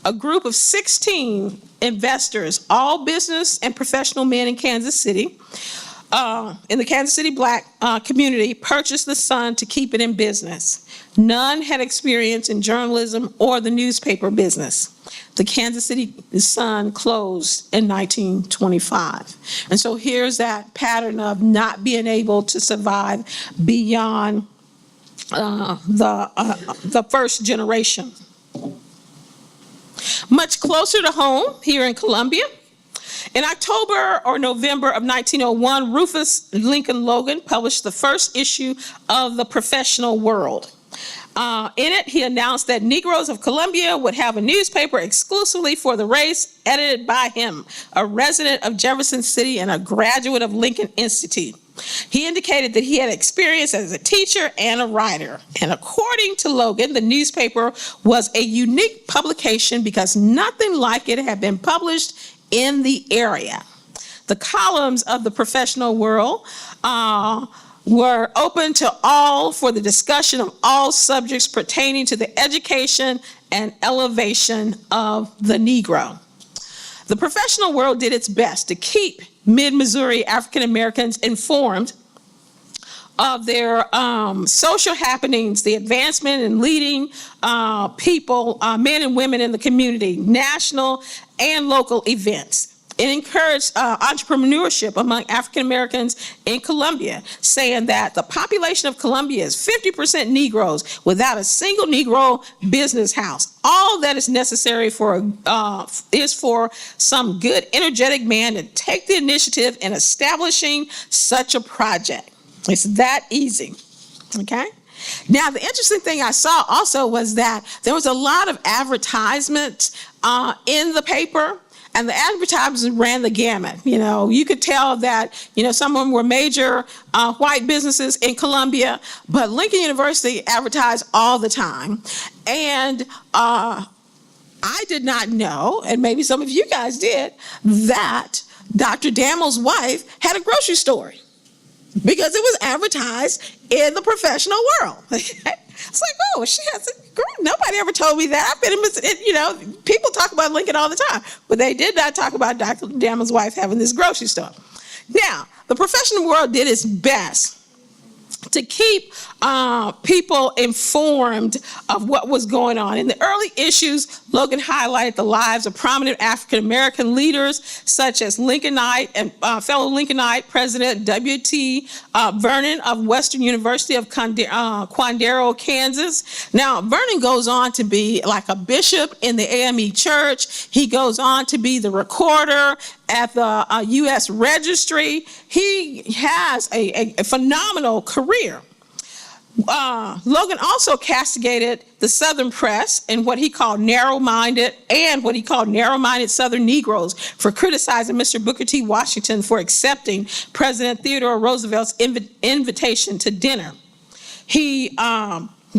A group of 16 investors, all business and professional men in Kansas City, in the Kansas City Black community, purchased the Sun to keep it in business. None had experience in journalism or the newspaper business. The Kansas City Sun closed in 1925. And so here's that pattern of not being able to survive beyond the first generation. Much closer to home, here in Columbia, in October or November of 1901, Rufus Lincoln Logan published the first issue of the Professional World. In it, he announced that Negroes of Columbia would have a newspaper exclusively for the race, edited by him, a resident of Jefferson City and a graduate of Lincoln Institute. He indicated that he had experience as a teacher and a writer. And according to Logan, the newspaper was a unique publication because nothing like it had been published in the area. The columns of the Professional World were open to all for the discussion of all subjects pertaining to the education and elevation of the Negro. The Professional World did its best to keep mid-Missouri African Americans informed of their social happenings, the advancement and leading people, men and women in the community, national and local events. It encouraged entrepreneurship among African Americans in Columbia, saying that the population of Columbia is 50% Negroes without a single Negro business house. All that is necessary is for some good, energetic man to take the initiative in establishing such a project. It's that easy, okay? Now, the interesting thing I saw also was that there was a lot of advertisements in the paper. And the advertisers ran the gamut. You know, you could tell that, some of them were major white businesses in Columbia, but Lincoln University advertised all the time. And I did not know, and maybe some of you guys did, that Dr. Damel's wife had a grocery store because it was advertised in the professional world. It's like, oh, she has a girl. Nobody ever told me that. I've been in, people talk about Lincoln all the time, but they did not talk about Dr. Damel's wife having this grocery store. Now, the professional world did its best to keep people informed of what was going on. In the early issues, Logan highlighted the lives of prominent African-American leaders, such as Lincolnite and fellow Lincolnite President W.T. Vernon of Western University of Quandarro, Kansas. Now, Vernon goes on to be like a bishop in the AME Church. He goes on to be the recorder at the U.S. Registry. He has a phenomenal career. Logan also castigated the Southern press and what he called narrow-minded Southern Negroes for criticizing Mr. Booker T. Washington for accepting President Theodore Roosevelt's invitation to dinner. He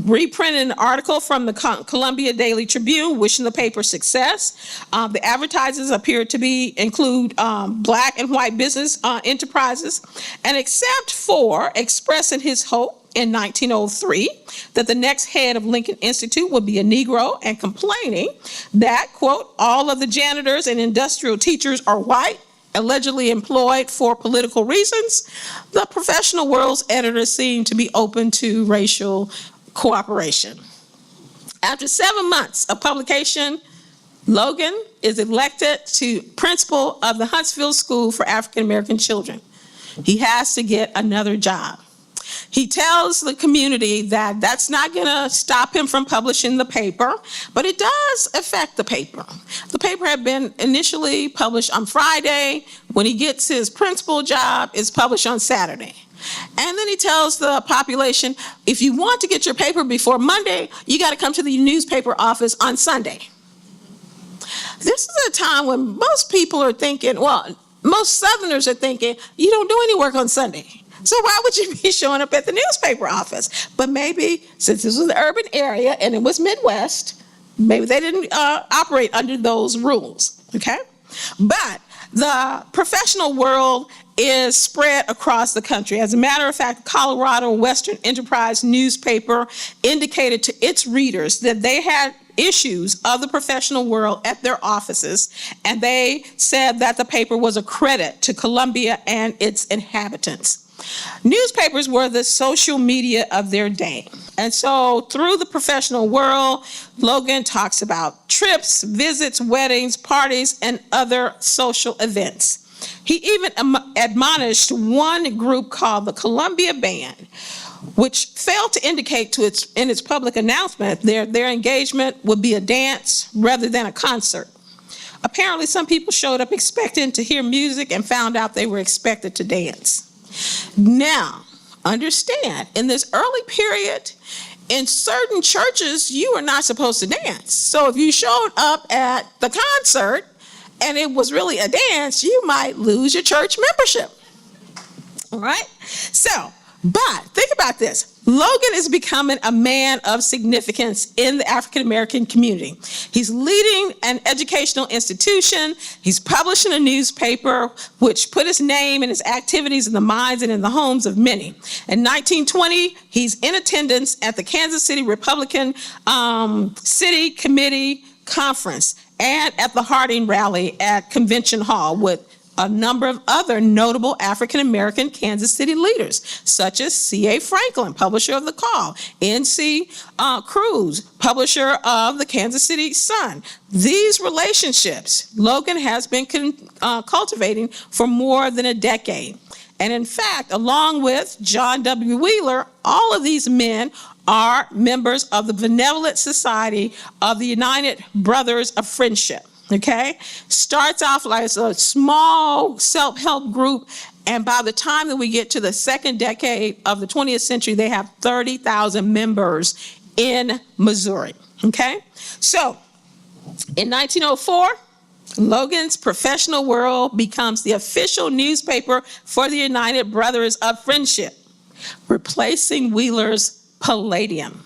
reprinted an article from the Columbia Daily Tribune wishing the paper success. The advertisers appeared to include black and white business enterprises, and except for expressing his hope in 1903 that the next head of Lincoln Institute would be a Negro, and complaining that, quote, all of the janitors and industrial teachers are white, allegedly employed for political reasons, the professional world's editors seemed to be open to racial cooperation. After 7 months of publication, Logan is elected to principal of the Huntsville School for African American Children. He has to get another job. He tells the community that that's not going to stop him from publishing the paper, but it does affect the paper. The paper had been initially published on Friday. When he gets his principal job, it's published on Saturday. And then he tells the population, if you want to get your paper before Monday, you got to come to the newspaper office on Sunday. This is a time when most people are thinking, well, most Southerners are thinking, you don't do any work on Sunday. So why would you be showing up at the newspaper office? But maybe since this was an urban area and it was Midwest, maybe they didn't operate under those rules, okay? But the professional world is spread across the country. As a matter of fact, Colorado Western Enterprise newspaper indicated to its readers that they had issues of the professional world at their offices, and they said that the paper was a credit to Columbia and its inhabitants. Newspapers were the social media of their day. And so through the professional world, Logan talks about trips, visits, weddings, parties, and other social events. He even admonished one group called the Columbia Band, which failed to indicate in its public announcement their engagement would be a dance rather than a concert. Apparently, some people showed up expecting to hear music and found out they were expected to dance. Now, understand, in this early period, in certain churches, you are not supposed to dance. So if you showed up at the concert and it was really a dance, you might lose your church membership. All right? So, but think about this. Logan is becoming a man of significance in the African American community. He's leading an educational institution. He's publishing a newspaper which put his name and his activities in the minds and in the homes of many. In 1920, he's in attendance at the Kansas City Republican City Committee Conference and at the Harding Rally at Convention Hall with a number of other notable African-American Kansas City leaders, such as C.A. Franklin, publisher of The Call, N.C. Cruz, publisher of the Kansas City Sun. These relationships Logan has been cultivating for more than a decade. And in fact, along with John W. Wheeler, all of these men are members of the Benevolent Society of the United Brothers of Friendship. Okay, starts off like a small self-help group, and by the time that we get to the second decade of the 20th century, they have 30,000 members in Missouri. Okay, so in 1904, Logan's Professional World becomes the official newspaper for the United Brothers of Friendship, replacing Wheeler's Palladium.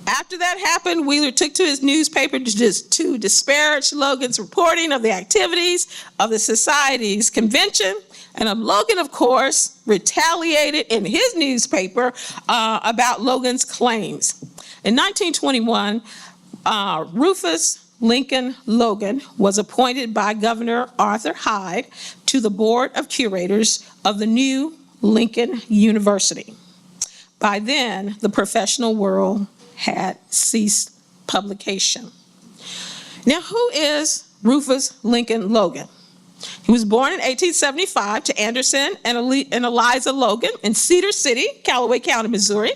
After that happened, Wheeler took to his newspaper to disparage Logan's reporting of the activities of the society's convention. And Logan, of course, retaliated in his newspaper about Logan's claims. In 1921, Rufus Lincoln Logan was appointed by Governor Arthur Hyde to the Board of Curators of the new Lincoln University. By then, the professional world had ceased publication. Now, who is Rufus Lincoln Logan? He was born in 1875 to Anderson and Eliza Logan in Cedar City, Callaway County, Missouri.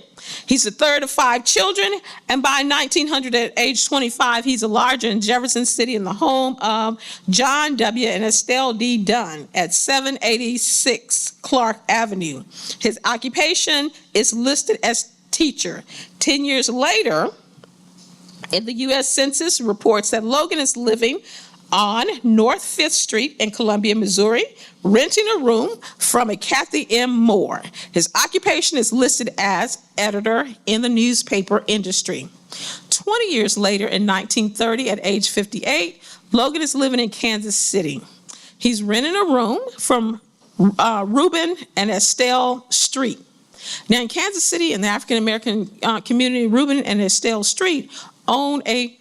He's the third of 5 children, and by 1900, at age 25, he's a lodger in Jefferson City in the home of John W. and Estelle D. Dunn at 786 Clark Avenue. His occupation is listed as teacher. 10 years later, in the U.S. Census reports that Logan is living on North 5th Street in Columbia, Missouri, renting a room from a Kathy M. Moore. His occupation is listed as editor in the newspaper industry. 20 years later, in 1930, at age 58, Logan is living in Kansas City. He's renting a room from Reuben and Estelle Street. Now, in Kansas City, in the African-American community, Reuben and Estelle Street own a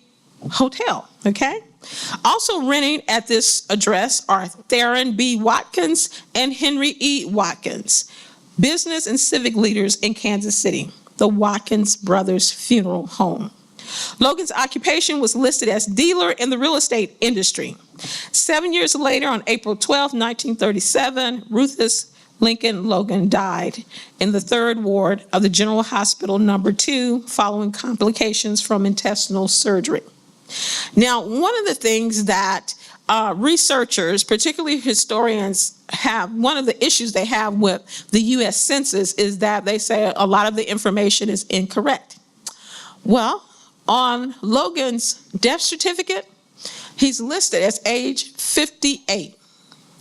hotel, okay? Also renting at this address are Theron B. Watkins and Henry E. Watkins, business and civic leaders in Kansas City, the Watkins Brothers Funeral Home. Logan's occupation was listed as dealer in the real estate industry. 7 years later, on April 12, 1937, Rufus Lincoln Logan died in the 3rd Ward of the General Hospital No. 2 following complications from intestinal surgery. Now, one of the things that researchers, particularly historians, have, one of the issues they have with the U.S. Census is that they say a lot of the information is incorrect. Well, on Logan's death certificate, he's listed as age 58,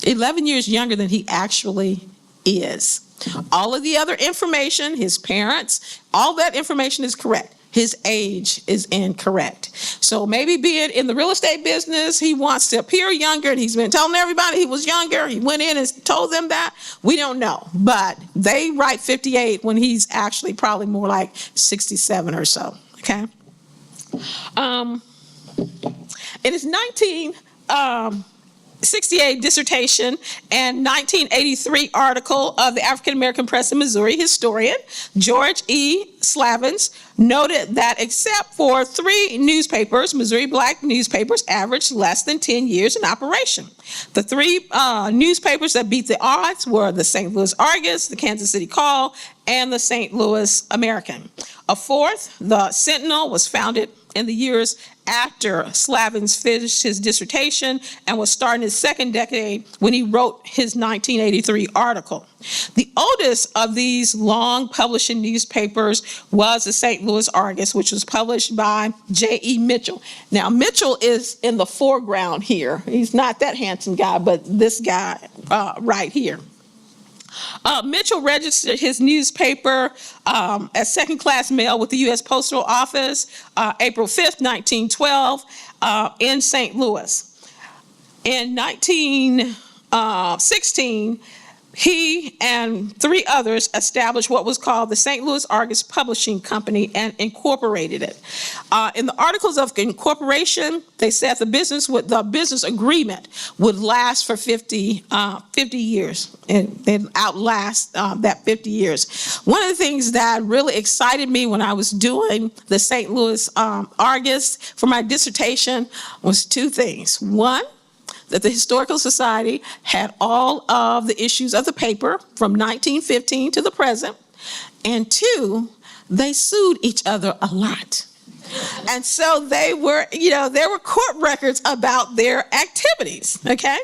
11 years younger than he actually is. All of the other information, his parents, all that information is correct. His age is incorrect. So maybe being in the real estate business, he wants to appear younger, and he's been telling everybody he was younger. He went in and told them that. We don't know. But they write 58 when he's actually probably more like 67 or so, okay? In his 1968 dissertation and 1983 article of the African American Press in Missouri, historian George E. Slavins noted that except for 3 newspapers, Missouri black newspapers averaged less than 10 years in operation. The 3 newspapers that beat the odds were the St. Louis Argos, the Kansas City Call, and the St. Louis American. A 4th, the Sentinel, was founded in the years after Slavins finished his dissertation and was starting his 2nd decade when he wrote his 1983 article. The oldest of these long publishing newspapers was the St. Louis Argus, which was published by J.E. Mitchell. Now, Mitchell is in the foreground here. He's not that handsome guy, but this guy right here. Mitchell registered his newspaper as second-class mail with the U.S. Postal Office April 5th, 1912, in St. Louis. In 1916, he and 3 others established what was called the St. Louis Argus Publishing Company and incorporated it. In the Articles of Incorporation, they said the business agreement would last for 50 years, and they'd outlast that 50 years. One of the things that really excited me when I was doing the St. Louis Argus for my dissertation was 2 things. One, that the Historical Society had all of the issues of the paper from 1915 to the present. And 2, they sued each other a lot. And so there were court records about their activities, okay?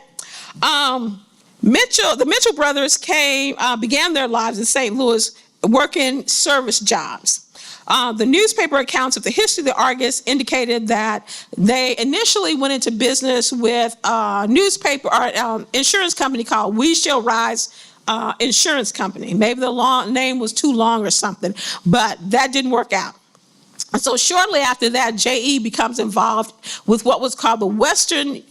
The Mitchell brothers began their lives in St. Louis working service jobs. The newspaper accounts of the history of the Argus indicated that they initially went into business with a insurance company called We Shall Rise Insurance Company. Maybe the name was too long or something, but that didn't work out. And so shortly after that, J.E. becomes involved with what was called the Western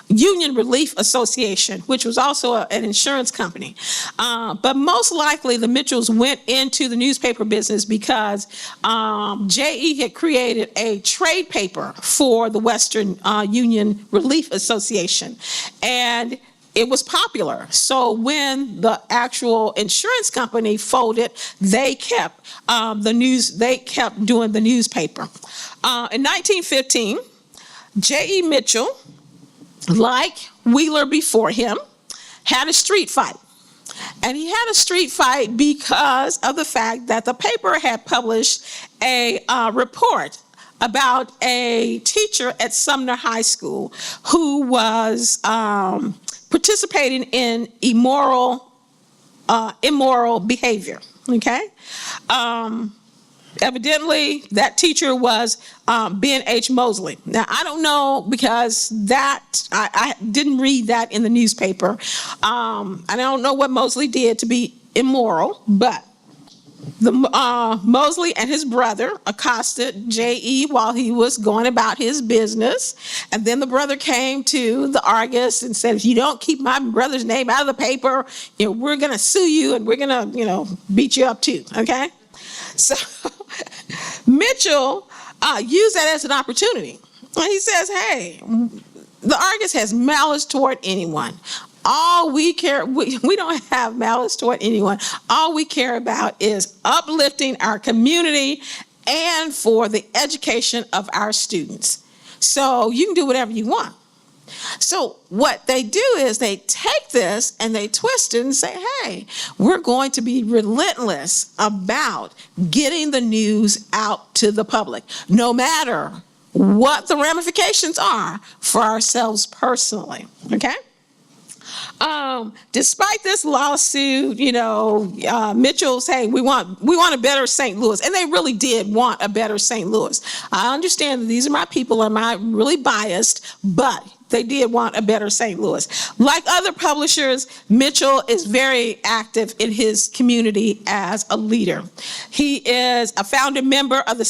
Union Relief Association, which was also an insurance company. But most likely the Mitchells went into the newspaper business because J.E. had created a trade paper for the Western Union Relief Association. And it was popular. So when the actual insurance company folded, they kept they kept doing the newspaper. In 1915, J.E. Mitchell, like Wheeler before him, had a street fight. And he had a street fight because of the fact that the paper had published a report about a teacher at Sumner High School who was participating in immoral behavior, okay? Evidently, that teacher was Ben H. Mosley. Now, I don't know because I didn't read that in the newspaper. I don't know what Mosley did to be immoral, but Mosley and his brother accosted J.E. while he was going about his business. And then the brother came to the Argus and said, if you don't keep my brother's name out of the paper, we're going to sue you and we're going to, beat you up too, okay? So Mitchell used that as an opportunity. And he says, hey, the Argus has malice toward anyone. All we care, we don't have malice toward anyone. All we care about is uplifting our community and for the education of our students. So you can do whatever you want. So what they do is they take this and they twist it and say, hey, we're going to be relentless about getting the news out to the public, no matter what the ramifications are for ourselves personally, okay? Despite this lawsuit, Mitchell saying we want a better St. Louis, and they really did want a better St. Louis. I understand that these are my people, am I really biased, but they did want a better St. Louis. Like other publishers, Mitchell is very active in his community as a leader. He is a founding member of the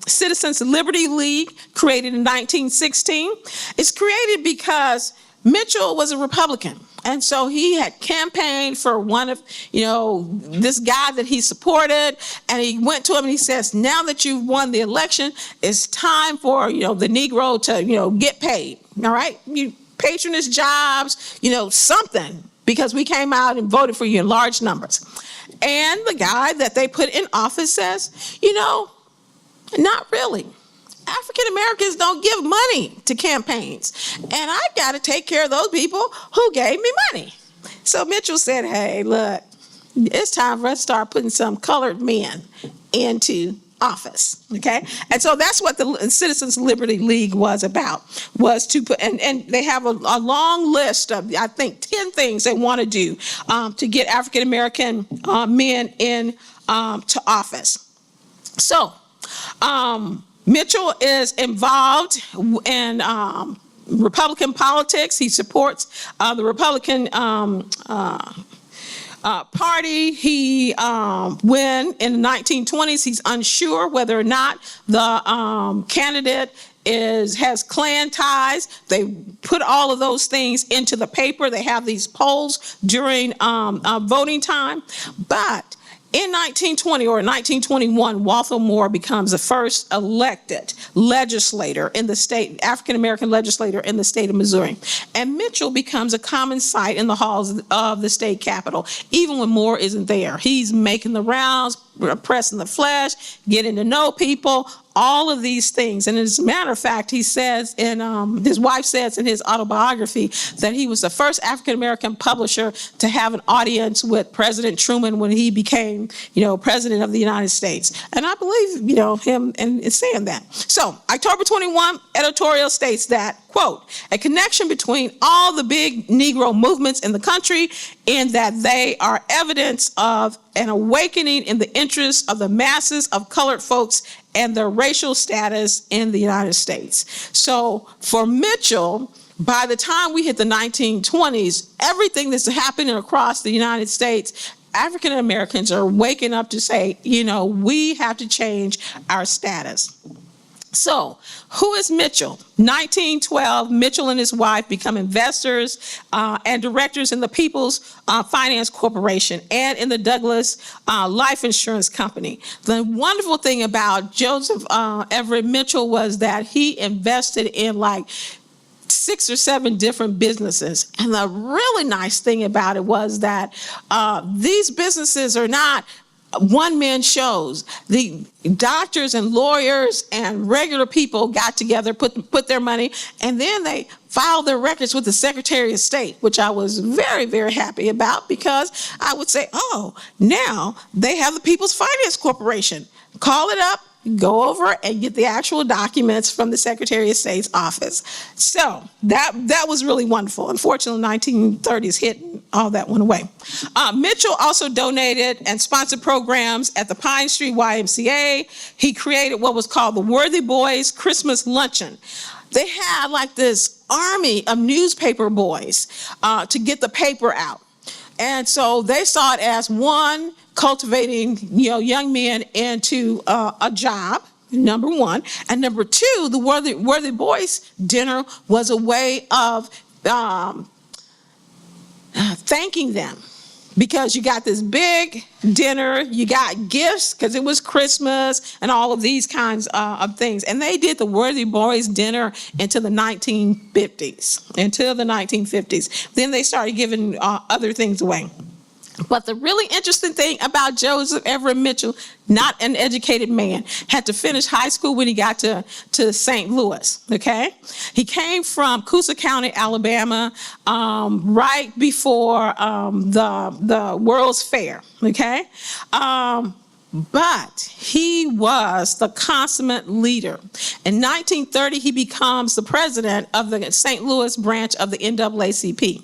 Citizens Liberty League, created in 1916. It's created because Mitchell was a Republican, and so he had campaigned for one of, this guy that he supported, and he went to him and he says, now that you've won the election, it's time for, the Negro to, get paid, all right? You patronage jobs, something, because we came out and voted for you in large numbers. And the guy that they put in office says, not really. African Americans don't give money to campaigns, and I got to take care of those people who gave me money. So Mitchell said, hey, look, it's time for us to start putting some colored men into office, okay? And so that's what the Citizens Liberty League was about, was to put, and they have a long list of, I think, 10 things they want to do to get African American men in to office. So, Mitchell is involved in Republican politics. He supports the Republican Party. He, when in the 1920s, he's unsure whether or not the candidate has Klan ties. They put all of those things into the paper. They have these polls during voting time. But in 1920 or 1921, Walthall Moore becomes the first elected legislator in the state, African-American legislator in the state of Missouri. And Mitchell becomes a common sight in the halls of the state capitol, even when Moore isn't there. He's making the rounds, pressing the flesh, getting to know people, all of these things. And as a matter of fact, he says his wife says in his autobiography that he was the first African-American publisher to have an audience with President Truman when he became, president of the United States. And I believe, him in saying that. So October 21 editorial states that, quote, a connection between all the big Negro movements in the country in that they are evidence of an awakening in the interests of the masses of colored folks and their racial status in the United States. So for Mitchell, by the time we hit the 1920s, everything that's happening across the United States, African Americans are waking up to say, we have to change our status. So, who is Mitchell? 1912, Mitchell and his wife become investors and directors in the People's Finance Corporation and in the Douglas Life Insurance Company. The wonderful thing about Joseph Everett Mitchell was that he invested in 6 or 7 different businesses. And the really nice thing about it was that these businesses are not one-man shows. The doctors and lawyers and regular people got together, put their money, and then they filed their records with the Secretary of State, which I was very, very happy about, because I would say, oh, now they have the People's Finance Corporation. Call it up, go over and get the actual documents from the Secretary of State's office. So that was really wonderful. Unfortunately, 1930s hit and all that went away. Mitchell also donated and sponsored programs at the Pine Street YMCA. He created what was called the Worthy Boys Christmas Luncheon. They had like this army of newspaper boys to get the paper out. And so they saw it as, one, cultivating, young men into a job, number one. And number two, the Worthy Boys dinner was a way of thanking them. Because you got this big dinner, you got gifts, because it was Christmas and all of these kinds of things. And they did the Worthy Boys dinner until the 1950s. Then they started giving other things away. But the really interesting thing about Joseph Everett Mitchell, not an educated man, had to finish high school when he got to St. Louis, okay? He came from Coosa County, Alabama, right before the World's Fair, okay? But he was the consummate leader. In 1930, he becomes the president of the St. Louis branch of the NAACP.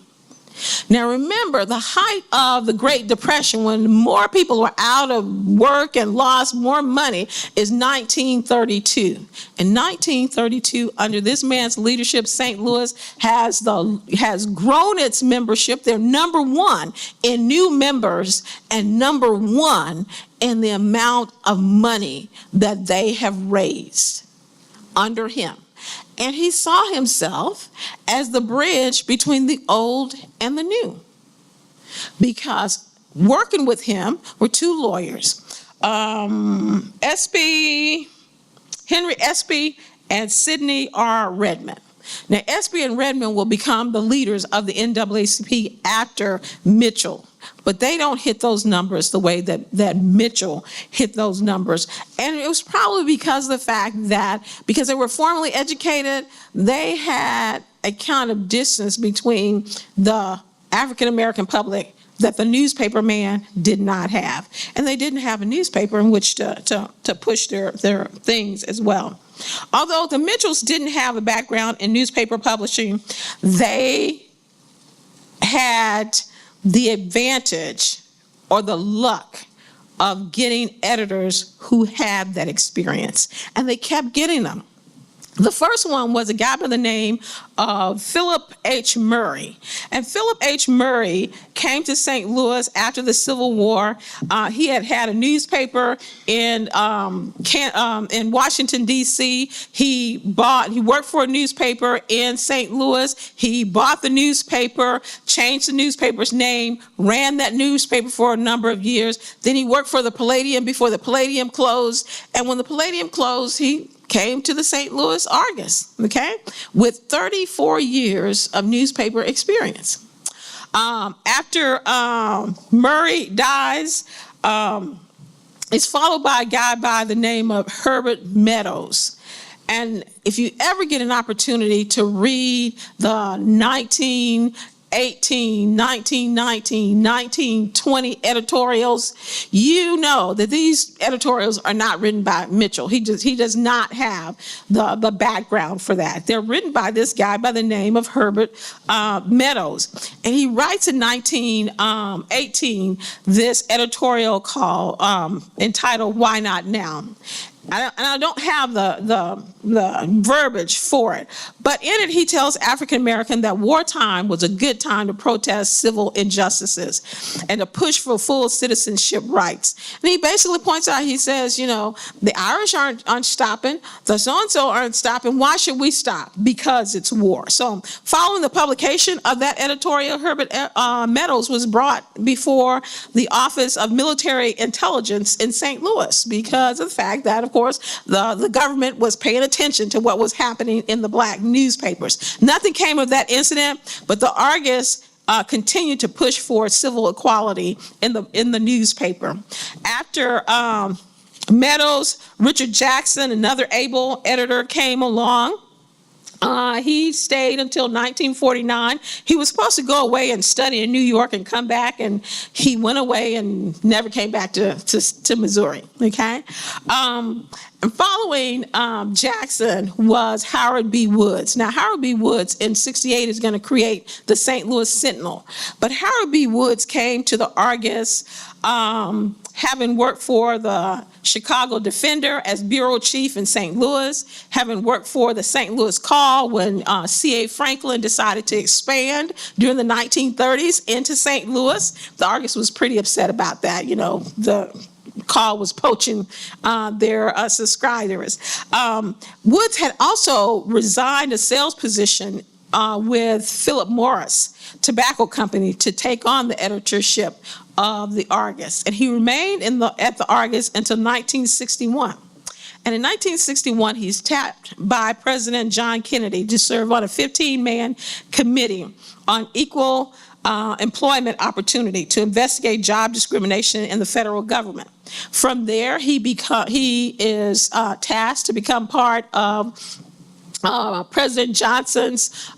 Now remember, the height of the Great Depression, when more people were out of work and lost more money, is 1932. In 1932, under this man's leadership, St. Louis has grown its membership. They're number one in new members and number one in the amount of money that they have raised under him. And he saw himself as the bridge between the old and the new. Because working with him were two lawyers, Henry Espy and Sidney R. Redmond. Now, Espy and Redmond will become the leaders of the NAACP after Mitchell. But they don't hit those numbers the way that Mitchell hit those numbers. And it was probably because of the fact that, because they were formally educated, they had a kind of distance between the African-American public that the newspaper man did not have. And they didn't have a newspaper in which to push their things as well. Although the Mitchells didn't have a background in newspaper publishing, they had the advantage or the luck of getting editors who had that experience, and they kept getting them. The first one was a guy by the name of Philip H. Murray. And Philip H. Murray came to St. Louis after the Civil War. He had a newspaper in Washington, D.C. He worked for a newspaper in St. Louis. He bought the newspaper, changed the newspaper's name, ran that newspaper for a number of years. Then he worked for the Palladium before the Palladium closed. And when the Palladium closed, he came to the St. Louis Argos, okay, with 34 years of newspaper experience. After Murray dies, it's followed by a guy by the name of Herbert Meadows. And if you ever get an opportunity to read the 1918, 1919, 1920 editorials, you know that these editorials are not written by Mitchell. He does not have the background for that. They're written by this guy by the name of Herbert Meadows. And he writes in 1918 this editorial called entitled "Why Not Now?" I don't have the verbiage for it, but in it he tells African American that wartime was a good time to protest civil injustices and to push for full citizenship rights. And he basically points out, he says, the Irish aren't stopping, the so-and-so aren't stopping, why should we stop? Because it's war. So following the publication of that editorial, Herbert Meadows was brought before the Office of Military Intelligence in St. Louis because of the fact that, of course, the government was paying attention attention to what was happening in the black newspapers. Nothing came of that incident, but the Argus continued to push for civil equality in the newspaper. After Meadows, Richard Jackson, another able editor, came along. He stayed until 1949. He was supposed to go away and study in New York and come back, and he went away and never came back to Missouri, okay? And following Jackson was Howard B. Woods. Now, Howard B. Woods in '68 is going to create the St. Louis Sentinel. But Howard B. Woods came to the Argus having worked for the Chicago Defender as bureau chief in St. Louis, having worked for the St. Louis Call when C.A. Franklin decided to expand during the 1930s into St. Louis. The Argus was pretty upset about that. You know, the Call was poaching their subscribers. Woods had also resigned a sales position with Philip Morris Tobacco Company to take on the editorship of the Argus, and he remained at the Argus until 1961. And in 1961, he's tapped by President John Kennedy to serve on a 15-man committee on equal employment opportunity to investigate job discrimination in the federal government. From there, he is tasked to become part of President Johnson's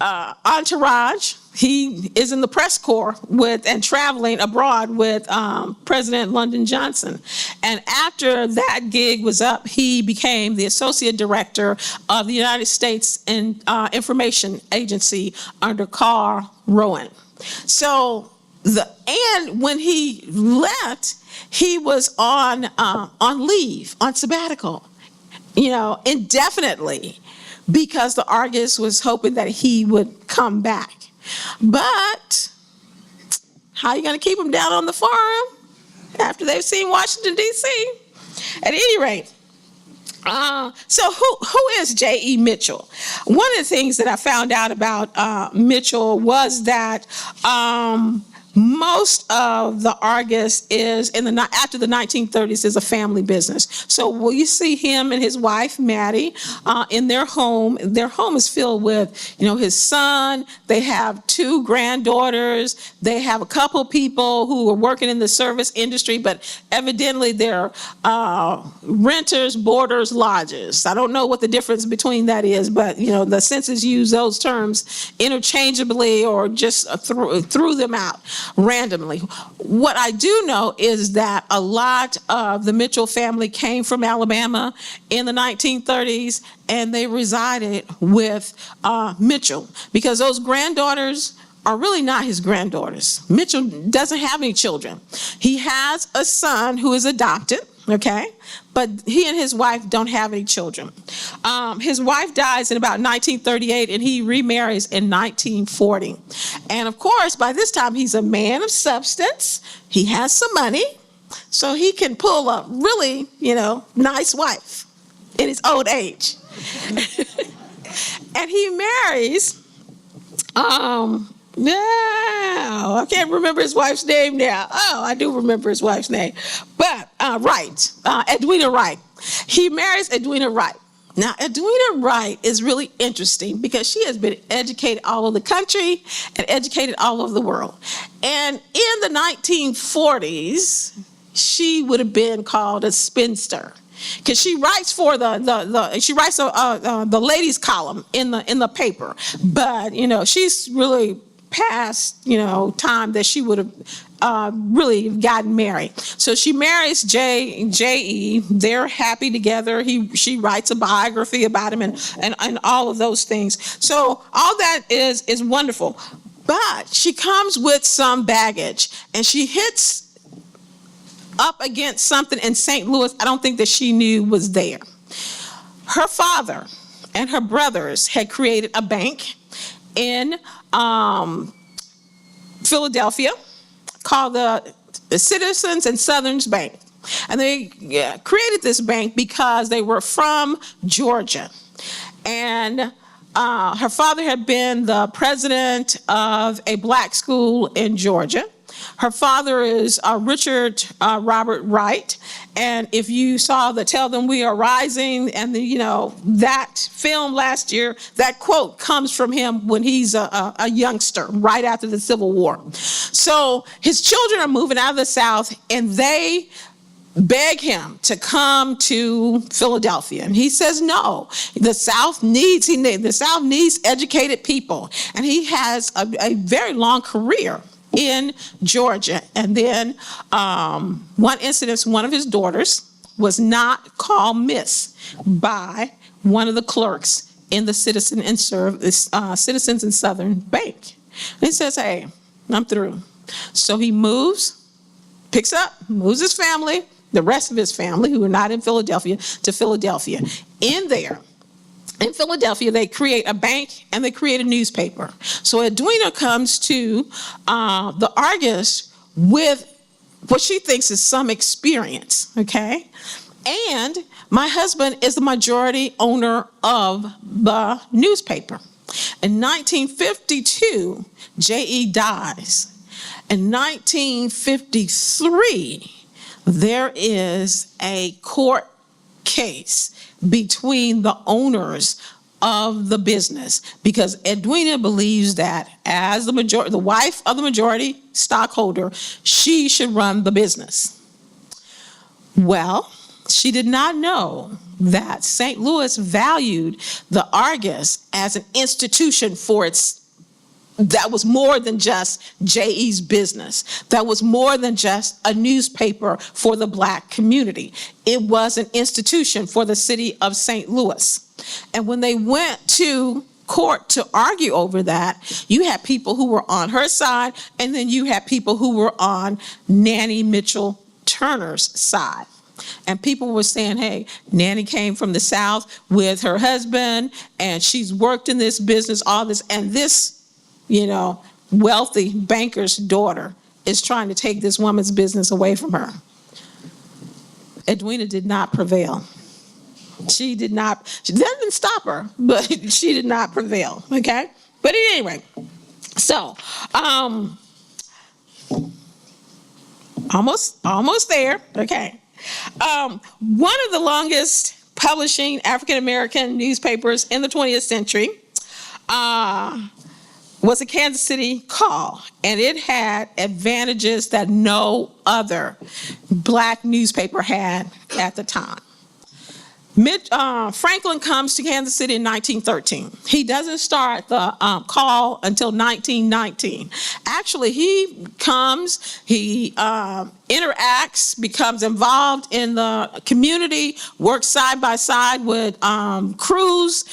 entourage. He is in the press corps and traveling abroad with President Lyndon Johnson. And after that gig was up, he became the associate director of the United States Information Agency under Carl Rowan. So and when he left, he was on leave, on sabbatical, indefinitely, because the Argus was hoping that he would come back. But how are you going to keep him down on the farm after they've seen Washington, D.C.? At any rate, so who is J.E. Mitchell? One of the things that I found out about Mitchell was that most of the Argus is after the 1930s is a family business. So you see him and his wife Maddie in their home. Their home is filled with, his son. They have 2 granddaughters. They have a couple people who are working in the service industry, but evidently they're renters, boarders, lodgers. I don't know what the difference between that is, but the census use those terms interchangeably or just threw them out randomly. What I do know is that a lot of the Mitchell family came from Alabama in the 1930s, and they resided with Mitchell because those granddaughters are really not his granddaughters. Mitchell doesn't have any children. He has a son who is adopted, okay? But he and his wife don't have any children. His wife dies in about 1938, and he remarries in 1940. And of course, by this time, he's a man of substance. He has some money, so he can pull a really, nice wife in his old age. And he marries, no, I can't remember his wife's name now. Oh, I do remember his wife's name. But Wright, Edwina Wright. He marries Edwina Wright. Now, Edwina Wright is really interesting because she has been educated all over the country and educated all over the world. And in the 1940s, she would have been called a spinster, because she writes for the ladies' column in the paper. But she's really past time that she would have really gotten married. So she marries J.E. They're happy together. She writes a biography about him and all of those things. So all that is wonderful. But she comes with some baggage, and she hits up against something in St. Louis I don't think that she knew was there. Her father and her brothers had created a bank in Philadelphia called the Citizens and Southerns Bank. And they created this bank because they were from Georgia. And her father had been the president of a black school in Georgia. Her father is Richard Robert Wright. And if you saw the Tell Them We Are Rising and that film last year, that quote comes from him when he's a youngster, right after the Civil War. So his children are moving out of the South, and they beg him to come to Philadelphia. And he says no. The South needs educated people. And he has a very long career in Georgia. And then one incident, one of his daughters was not called Miss by one of the clerks in the Citizens and Southern Bank. And he says, hey, I'm through. So he moves his family, the rest of his family who are not in Philadelphia, to Philadelphia. In Philadelphia, they create a bank and they create a newspaper. So Edwina comes to the Argus with what she thinks is some experience, okay? And my husband is the majority owner of the newspaper. In 1952, J.E. dies. In 1953, there is a court case between the owners of the business because Edwina believes that as the wife of the majority stockholder, she should run the business. Well, she did not know that St. Louis valued the Argus as an institution that was more than just J.E.'s business. That was more than just a newspaper for the Black community. It was an institution for the city of St. Louis. And when they went to court to argue over that, you had people who were on her side, and then you had people who were on Nanny Mitchell Turner's side. And people were saying, hey, Nanny came from the South with her husband, and she's worked in this business, all this, and this wealthy banker's daughter is trying to take this woman's business away from her. Edwina did not prevail. She didn't stop her, but she did not prevail, okay? But anyway, so, almost there, okay? One of the longest publishing African-American newspapers in the 20th century, was a Kansas City Call, and it had advantages that no other Black newspaper had at the time. Franklin comes to Kansas City in 1913. He doesn't start the Call until 1919. Actually, he comes, he interacts, becomes involved in the community, works side by side with Cruz.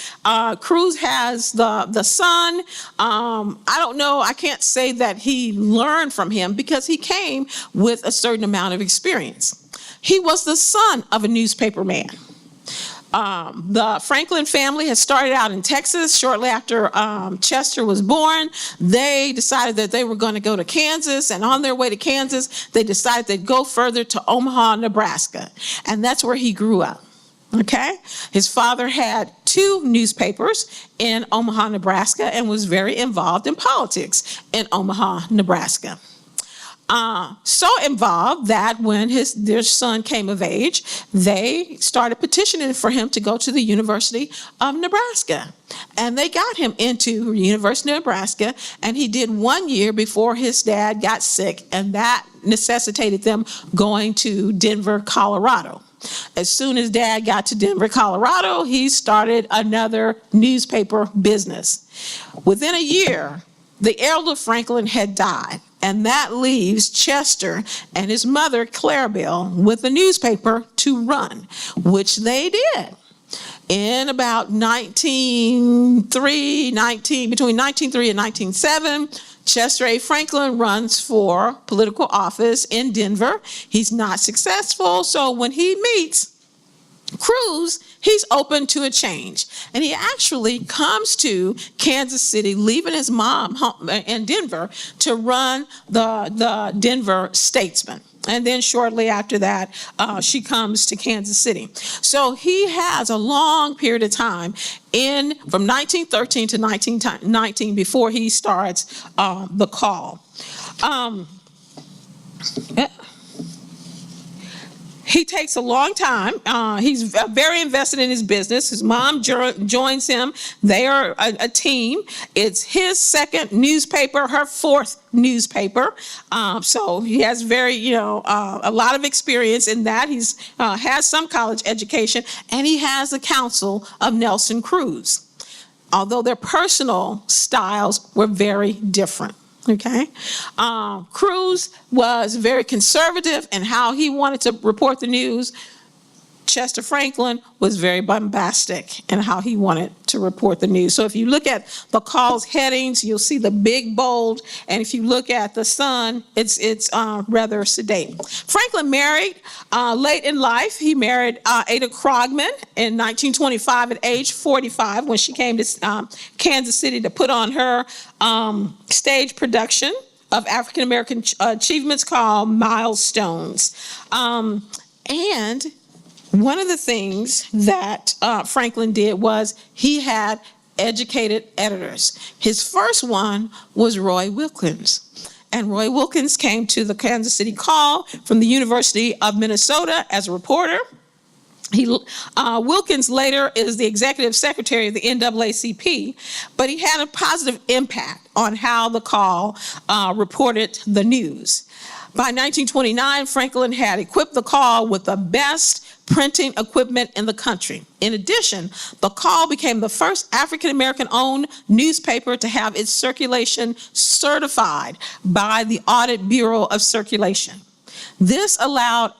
Cruz has the son. I don't know, I can't say that he learned from him because he came with a certain amount of experience. He was the son of a newspaper man. The Franklin family had started out in Texas shortly after Chester was born. They decided that they were going to go to Kansas, and on their way to Kansas, they decided they'd go further to Omaha, Nebraska, and that's where he grew up. Okay? His father had 2 newspapers in Omaha, Nebraska, and was very involved in politics in Omaha, Nebraska. So involved that when their son came of age, they started petitioning for him to go to the University of Nebraska. And they got him into University of Nebraska, and he did 1 year before his dad got sick, and that necessitated them going to Denver, Colorado. As soon as Dad got to Denver, Colorado, he started another newspaper business. Within a year, the elder Franklin had died. And that leaves Chester and his mother, Clarabelle, with a newspaper to run, which they did. In about between 1903 and 1907, Chester A. Franklin runs for political office in Denver. He's not successful, so when he meets Cruz, he's open to a change. And he actually comes to Kansas City, leaving his mom home in Denver to run the Denver Statesman. And then shortly after that, she comes to Kansas City. So he has a long period of time from 1913 to 1919 before he starts the Call. He takes a long time. He's very invested in his business. His mom joins him. They are a team. It's his second newspaper, her fourth newspaper. So he has a lot of experience in that. He's has some college education, and he has the counsel of Nelson Cruz, although their personal styles were very different. Okay. Cruz was very conservative in how he wanted to report the news. Chester Franklin was very bombastic in how he wanted to report the news. So if you look at the call's headings, you'll see the big bold. And if you look at the Sun, it's rather sedate. Franklin married late in life. He married Ada Krogman in 1925 at age 45 when she came to Kansas City to put on her stage production of African American achievements called Milestones. And one of the things that Franklin did was he had educated editors. His first one was Roy Wilkins. And Roy Wilkins came to the Kansas City Call from the University of Minnesota as a reporter. Wilkins later is the executive secretary of the NAACP, but he had a positive impact on how the Call reported the news. By 1929, Franklin had equipped the Call with the best printing equipment in the country. In addition, the Call became the first African-American owned newspaper to have its circulation certified by the Audit Bureau of Circulation. This allowed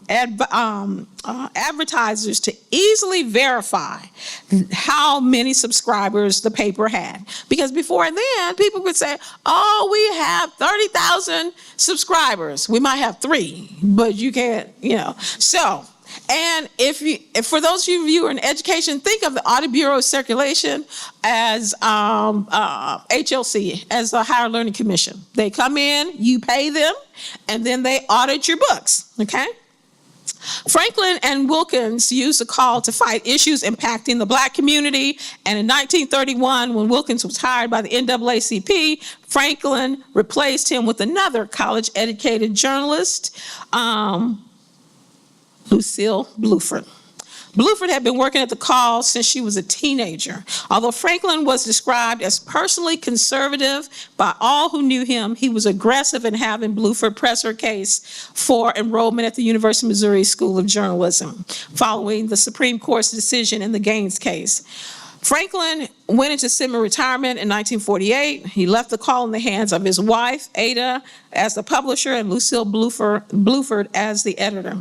advertisers to easily verify how many subscribers the paper had. Because before then, people would say, oh, we have 30,000 subscribers. We might have 3, but you can't, So, and if for those of you who are in education, think of the Audit Bureau of Circulation as HLC, as the Higher Learning Commission. They come in, you pay them, and then they audit your books, okay? Franklin and Wilkins used the Call to fight issues impacting the Black community, and in 1931, when Wilkins was hired by the NAACP, Franklin replaced him with another college-educated journalist, Lucille Bluford. Bluford had been working at the Call since she was a teenager. Although Franklin was described as personally conservative by all who knew him, he was aggressive in having Bluford press her case for enrollment at the University of Missouri School of Journalism, following the Supreme Court's decision in the Goines case. Franklin went into semi-retirement in 1948. He left the Call in the hands of his wife, Ada, as the publisher, and Lucille Bluford as the editor.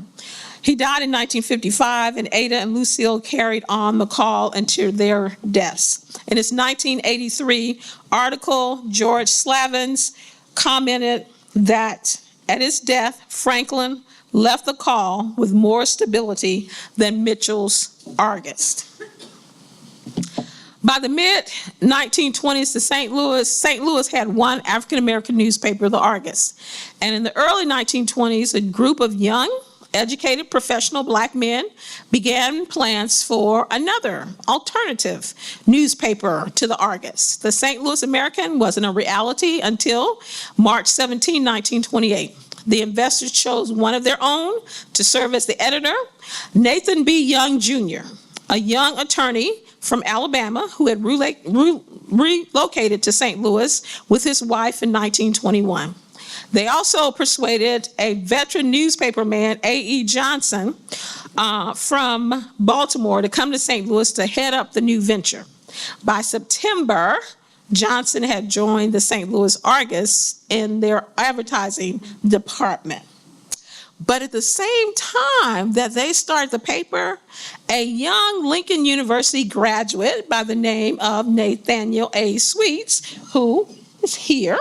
He died in 1955, and Ada and Lucille carried on the Call until their deaths. In his 1983 article, George Slavins commented that at his death, Franklin left the Call with more stability than Mitchell's Argus. By the mid-1920s to St. Louis had one African-American newspaper, the Argus. And in the early 1920s, a group of young, educated professional Black men began plans for another alternative newspaper to the Argus. The St. Louis American wasn't a reality until March 17, 1928. The investors chose one of their own to serve as the editor, Nathan B. Young, Jr., a young attorney from Alabama who had relocated to St. Louis with his wife in 1921. They also persuaded a veteran newspaper man, A.E. Johnson, from Baltimore to come to St. Louis to head up the new venture. By September, Johnson had joined the St. Louis Argus in their advertising department. But at the same time that they started the paper, a young Lincoln University graduate by the name of Nathaniel A. Sweets, who is here,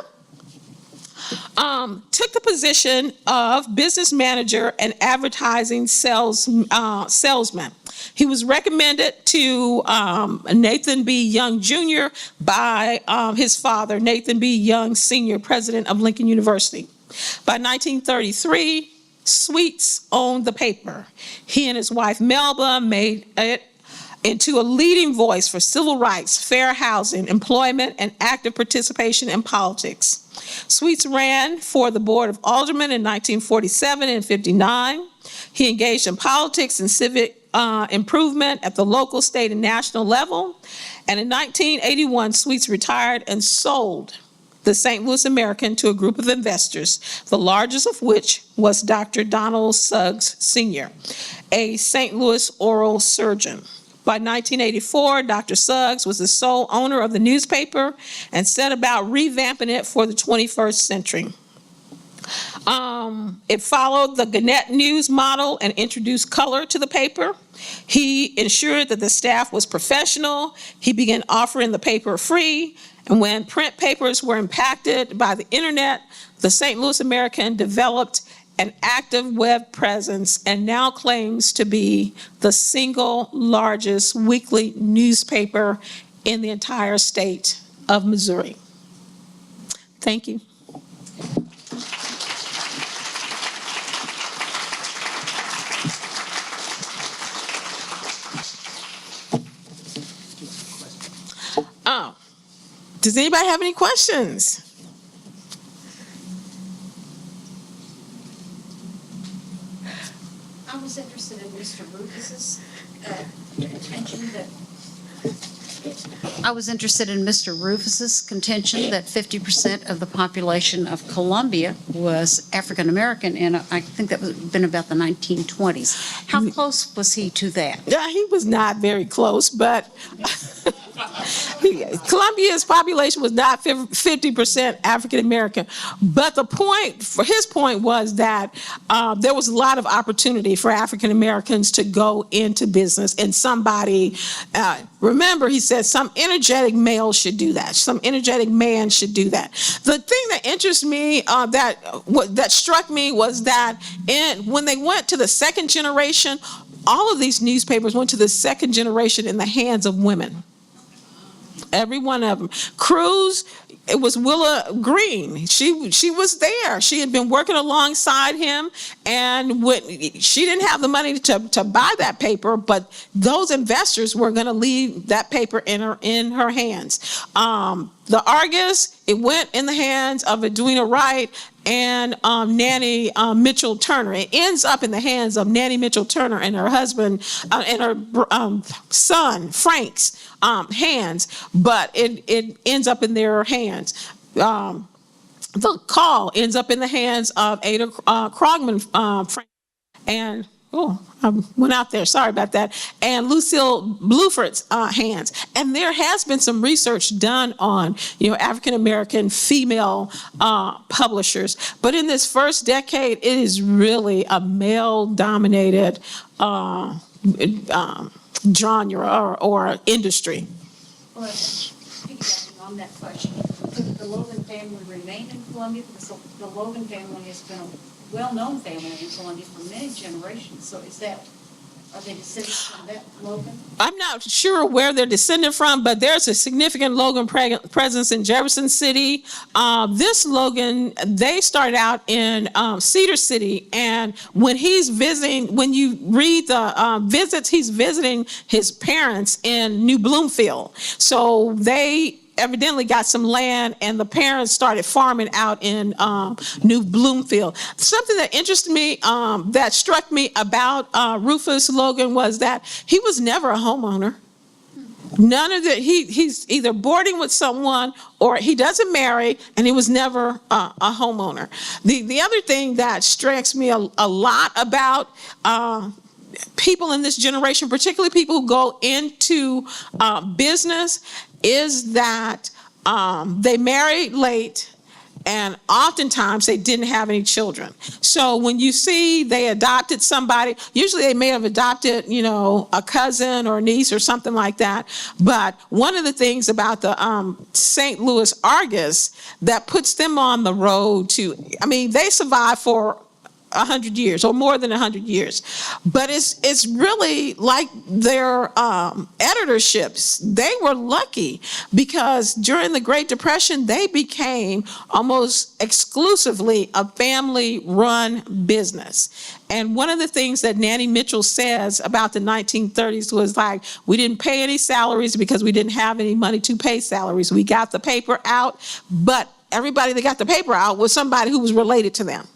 took the position of business manager and advertising salesman. He was recommended to Nathan B. Young, Jr. by his father, Nathan B. Young, Sr., president of Lincoln University. By 1933, Sweets owned the paper. He and his wife, Melba, made it into a leading voice for civil rights, fair housing, employment, and active participation in politics. Sweets ran for the Board of Aldermen in 1947 and 59. He engaged in politics and civic improvement at the local, state, and national level. And in 1981, Sweets retired and sold the St. Louis American to a group of investors, the largest of which was Dr. Donald Suggs Sr., a St. Louis oral surgeon. By 1984, Dr. Suggs was the sole owner of the newspaper and set about revamping it for the 21st century. It followed the Gannett News model and introduced color to the paper. He ensured that the staff was professional. He began offering the paper free. And when print papers were impacted by the internet, the St. Louis American developed an active web presence and now claims to be the single largest weekly newspaper in the entire state of Missouri. Thank you. Does anybody have any questions? I was interested in Mr. Rufus's contention that 50% of the population of Columbia was African American, and I think that was been about the 1920s. How close was he to that? Yeah, he was not very close, but Columbia's population was not 50% African American. But the point, for his point, was that there was a lot of opportunity for African Americans to go into business, and somebody, remember, he said some energetic male should do that. Some energetic man should do that. The thing that interests me, that struck me, was that when they went to the second generation, all of these newspapers went to the second generation in the hands of women. Every one of them. Cruz, it was Willa Green. She was there. She had been working alongside him, and she didn't have the money to buy that paper, but those investors were going to leave that paper in her hands. The Argus, it went in the hands of Edwina Wright and Nanny Mitchell Turner. It ends up in the hands of Nanny Mitchell Turner and her husband and her son Frank's hands, but it ends up in their hands. The Call ends up in the hands of Ada Krogman, and I went out there, sorry about that, and Lucille Bluford's hands. And there has been some research done on, African-American female publishers. But in this first decade, it is really a male-dominated genre or industry. Well, piggybacking on that question, could the Logan family remain in Columbia? Because the Logan family has been a well-known family in Columbia for many generations. So are they descendants from that Logan? I'm not sure where they're descended from, but there's a significant Logan presence in Jefferson City. This Logan, they started out in Cedar City, and when you read the visits, he's visiting his parents in New Bloomfield. So they evidently got some land, and the parents started farming out in New Bloomfield. Something that interested me, that struck me about Rufus Logan, was that he was never a homeowner. None of he's either boarding with someone or he doesn't marry, and he was never a homeowner. The other thing that strikes me a lot about people in this generation, particularly people who go into business, is that they married late, and oftentimes they didn't have any children. So when you see they adopted somebody, usually they may have adopted, a cousin or a niece or something like that. But one of the things about the St. Louis Argus that puts them on the road they survived for 100 years or more than 100 years, but it's really like their editorships. They were lucky because during the Great Depression they became almost exclusively a family-run business. And one of the things that Nanny Mitchell says about the 1930s was we didn't pay any salaries because we didn't have any money to pay salaries. We got the paper out, but everybody that got the paper out was somebody who was related to them.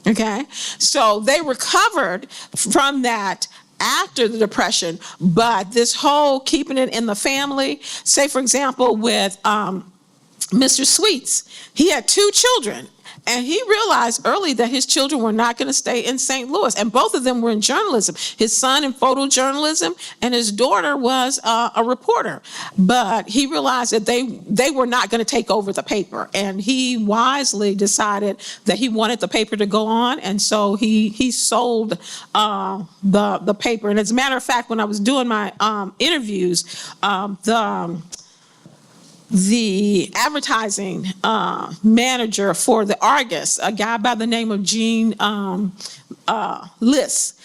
Okay, so they recovered from that after the Depression, but this whole keeping it in the family, say for example with Mr. Sweets, he had 2 children. And he realized early that his children were not going to stay in St. Louis. And both of them were in journalism. His son in photojournalism, and his daughter was a reporter. But he realized that they were not going to take over the paper. And he wisely decided that he wanted the paper to go on. And so he sold the paper. And as a matter of fact, when I was doing my interviews, the advertising manager for the Argus, a guy by the name of Gene List,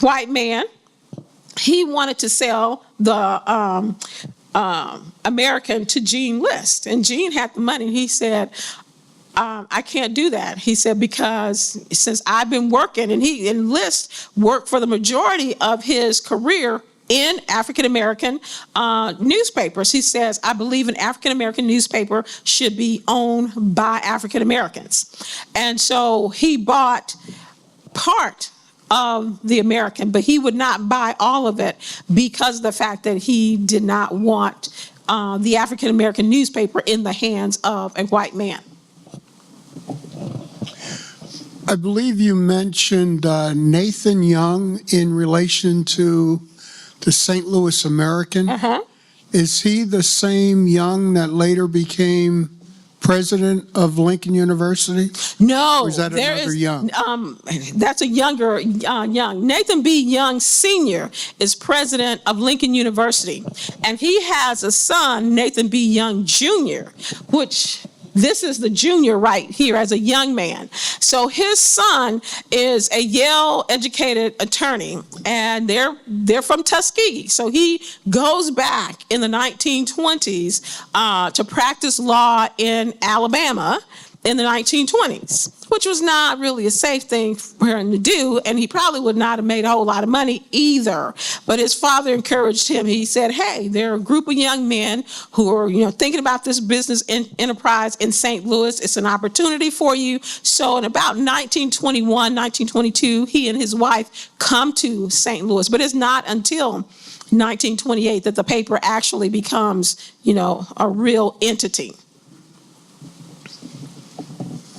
white man, he wanted to sell the American to Gene List. And Gene had the money. He said, I can't do that. He said, because since I've been working, and List worked for the majority of his career in African-American newspapers. He says, I believe an African-American newspaper should be owned by African-Americans. And so he bought part of the American, but he would not buy all of it because of the fact that he did not want the African-American newspaper in the hands of a white man. I believe you mentioned Nathan Young in relation to the St. Louis American. Is he the same Young that later became president of Lincoln University? No. Or is that another Young? That's a younger Young. Nathan B. Young Sr. is president of Lincoln University. And he has a son, Nathan B. Young Jr., which this is the junior right here as a young man. So his son is a Yale-educated attorney, and they're from Tuskegee. So he goes back in the 1920s to practice law in Alabama in the 1920s, which was not really a safe thing for him to do, and he probably would not have made a whole lot of money either. But his father encouraged him. He said, hey, there are a group of young men who are thinking about this business enterprise in St. Louis. It's an opportunity for you. So in about 1921, 1922, he and his wife come to St. Louis. But it's not until 1928 that the paper actually becomes, a real entity.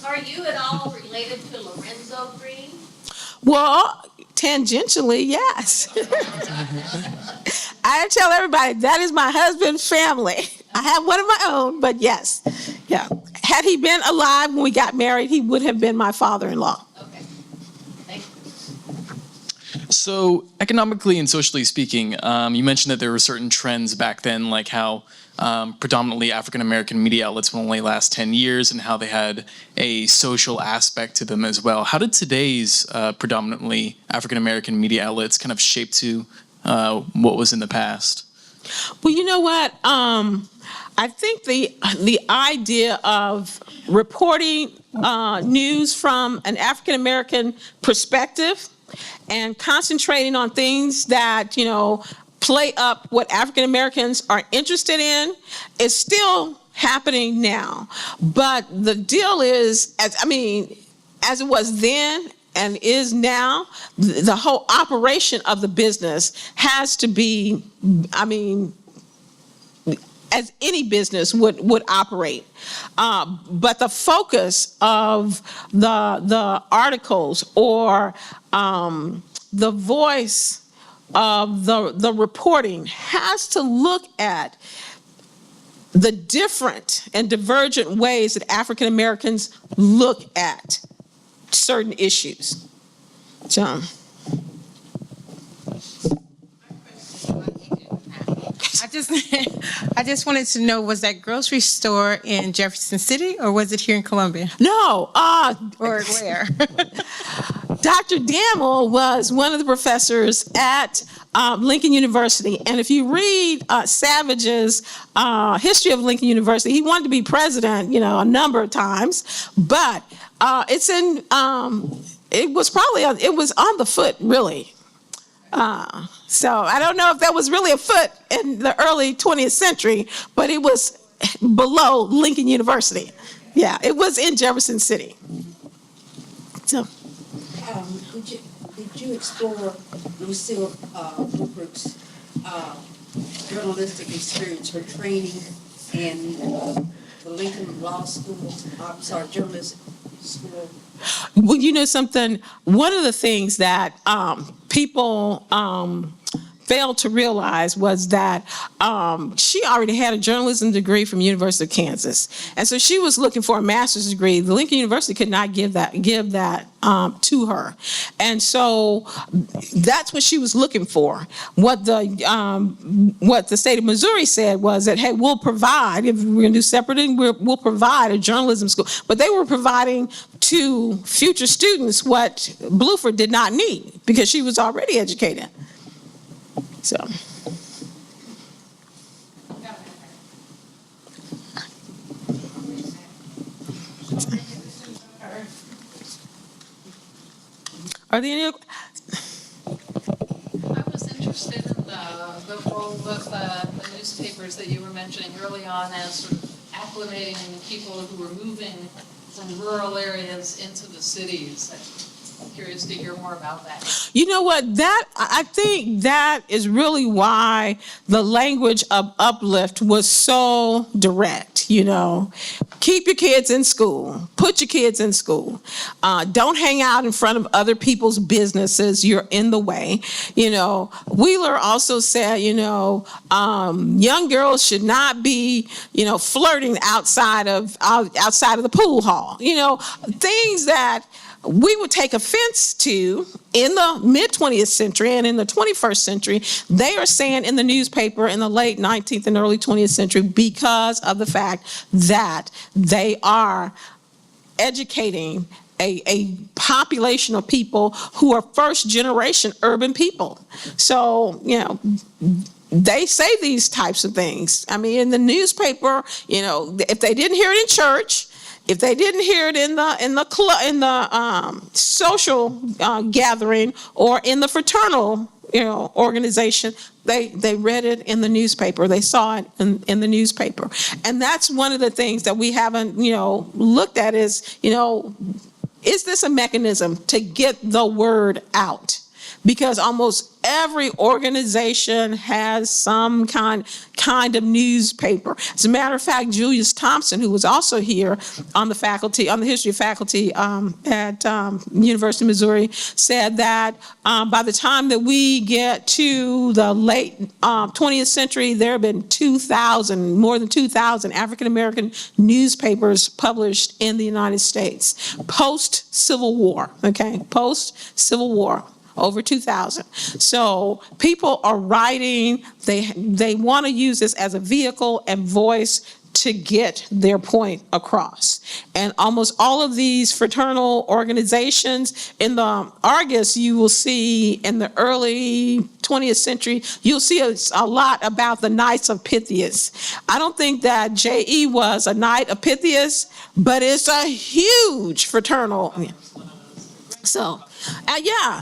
Are you at all related to Lorenzo Greene? Well, tangentially, yes. I tell everybody that is my husband's family. I have one of my own, but yes. Yeah. Had he been alive when we got married, he would have been my father-in-law. Okay. Thank you. So economically and socially speaking, you mentioned that there were certain trends back then, like how predominantly African-American media outlets will only last 10 years and how they had a social aspect to them as well. How did today's predominantly African-American media outlets kind of shape to what was in the past? Well, you know what? I think the idea of reporting news from an African-American perspective and concentrating on things that, play up what African Americans are interested in is still happening now. But the deal is, as it was then and is now, the whole operation of the business has to be, as any business would operate. But the focus of the articles or the voice of the reporting has to look at the different and divergent ways that African Americans look at certain issues. John. I just wanted to know, was that grocery store in Jefferson City or was it here in Columbia? No. Or where? Dr. Damel was one of the professors at Lincoln University. And if you read Savage's history of Lincoln University, he wanted to be president, a number of times. But it was on the foot, really. So I don't know if that was really a foot in the early 20th century, but it was below Lincoln University. Yeah, it was in Jefferson City. So, Did you explore Lucille Woodbrook's journalistic experience, her training in the Lincoln Law School, journalism school? well, you know something, one of the things that people failed to realize was that she already had a journalism degree from University of Kansas, and so she was looking for a master's degree. The Lincoln University could not give that to her, and so that's what she was looking for. What the state of Missouri said was that, hey, we'll provide, if we're going to do separating, we'll provide a journalism school, but they were providing to future students what Bluford did not need because she was already educated. So. Are there any? I was interested in the role of the newspapers that you were mentioning early on as sort of acclimating people who were moving from rural areas into the cities. I'm curious to hear more about that. You know what? I think that is really why the language of uplift was so direct, you know. Keep your kids in school. Put your kids in school. Don't hang out in front of other people's businesses. You're in the way. You know, Wheeler also said, you know, young girls should not be, you know, flirting outside of the pool hall. You know, things that we would take offense to in the mid-20th century and in the 21st century, they are saying in the newspaper in the late 19th and early 20th century because of the fact that they are educating a population of people who are first-generation urban people. So, you know, they say these types of things. I mean, in the newspaper, you know, if they didn't hear it in church, if they didn't hear it in the social gathering or in the fraternal, you know, organization, they read it in the newspaper. They saw it in the newspaper, and that's one of the things that we haven't, you know, looked at is, you know, is this a mechanism to get the word out? Because almost every organization has some kind of newspaper. As a matter of fact, Julius Thompson, who was also here on the faculty, on the history faculty at University of Missouri, said that by the time that we get to the late 20th century, there have been more than 2,000 African-American newspapers published in the United States, post-Civil War, okay, post-Civil War. Over 2,000. So people are writing, they want to use this as a vehicle and voice to get their point across. And almost all of these fraternal organizations, in the Argus, you will see in the early 20th century, you'll see a lot about the Knights of Pythias. I don't think that J.E. was a Knight of Pythias, but it's a huge fraternal. So,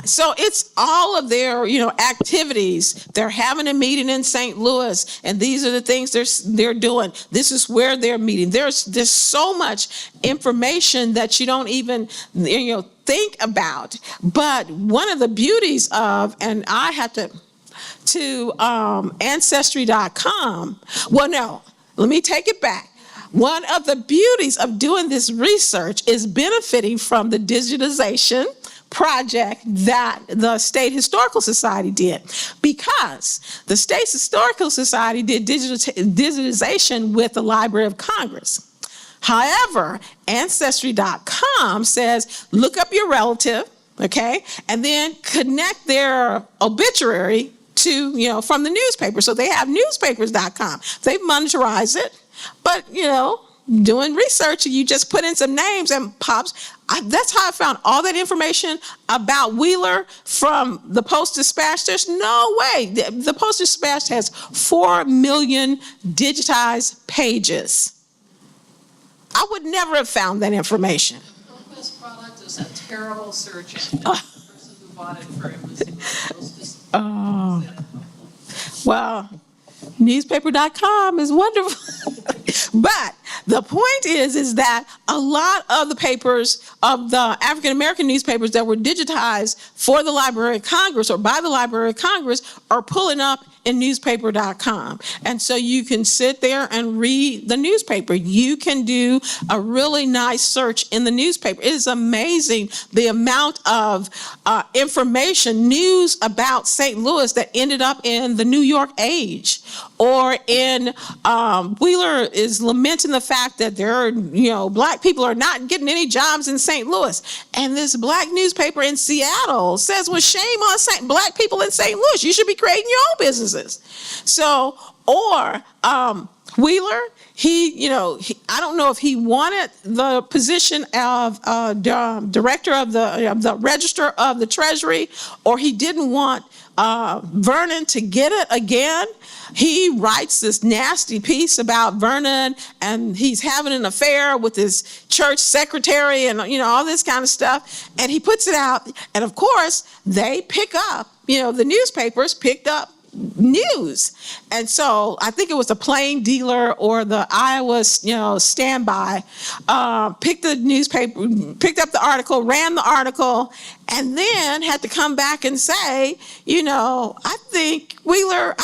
so it's all of their, you know, activities. They're having a meeting in St. Louis, and these are the things they're doing. This is where they're meeting. There's so much information that you don't even, you know, think about. But one of the beauties of, and I have to Ancestry.com. Well, no, let me take it back. One of the beauties of doing this research is benefiting from the digitization project that the State Historical Society did, because the State Historical Society did digitization with the Library of Congress. However, Ancestry.com says, look up your relative, okay, and then connect their obituary to, you know, from the newspaper. So they have newspapers.com. They've monetized it, but, you know, doing research, you just put in some names and pops. That's how I found all that information about Wheeler from the Post-Dispatch. There's no way. The Post-Dispatch has 4 million digitized pages. I would never have found that information. The Rufus product is a terrible search engine. The person who bought it for it was Oh. Well, newspaper.com is wonderful. But the point is that a lot of the papers, of the African American newspapers that were digitized for the Library of Congress or by the Library of Congress, are pulling up in newspaper.com. And so you can sit there and read the newspaper. You can do a really nice search in the newspaper. It is amazing the amount of information, news about St. Louis that ended up in the New York Age, or in Wheeler is lamenting the fact that there are, black people are not getting any jobs in St. Louis. And this black newspaper in Seattle says, well, shame on black people in St. Louis. You should be creating your own businesses. So, or Wheeler, I don't know if he wanted the position of director of the Register of the Treasury, or he didn't want Vernon to get it again. He writes this nasty piece about Vernon, and he's having an affair with his church secretary and, all this kind of stuff. And he puts it out. And of course, they pick up, the newspapers picked up news. And so I think it was the Plain Dealer or the Iowa, Standby, picked the newspaper, picked up the article, ran the article, and then had to come back and say, I think Wheeler,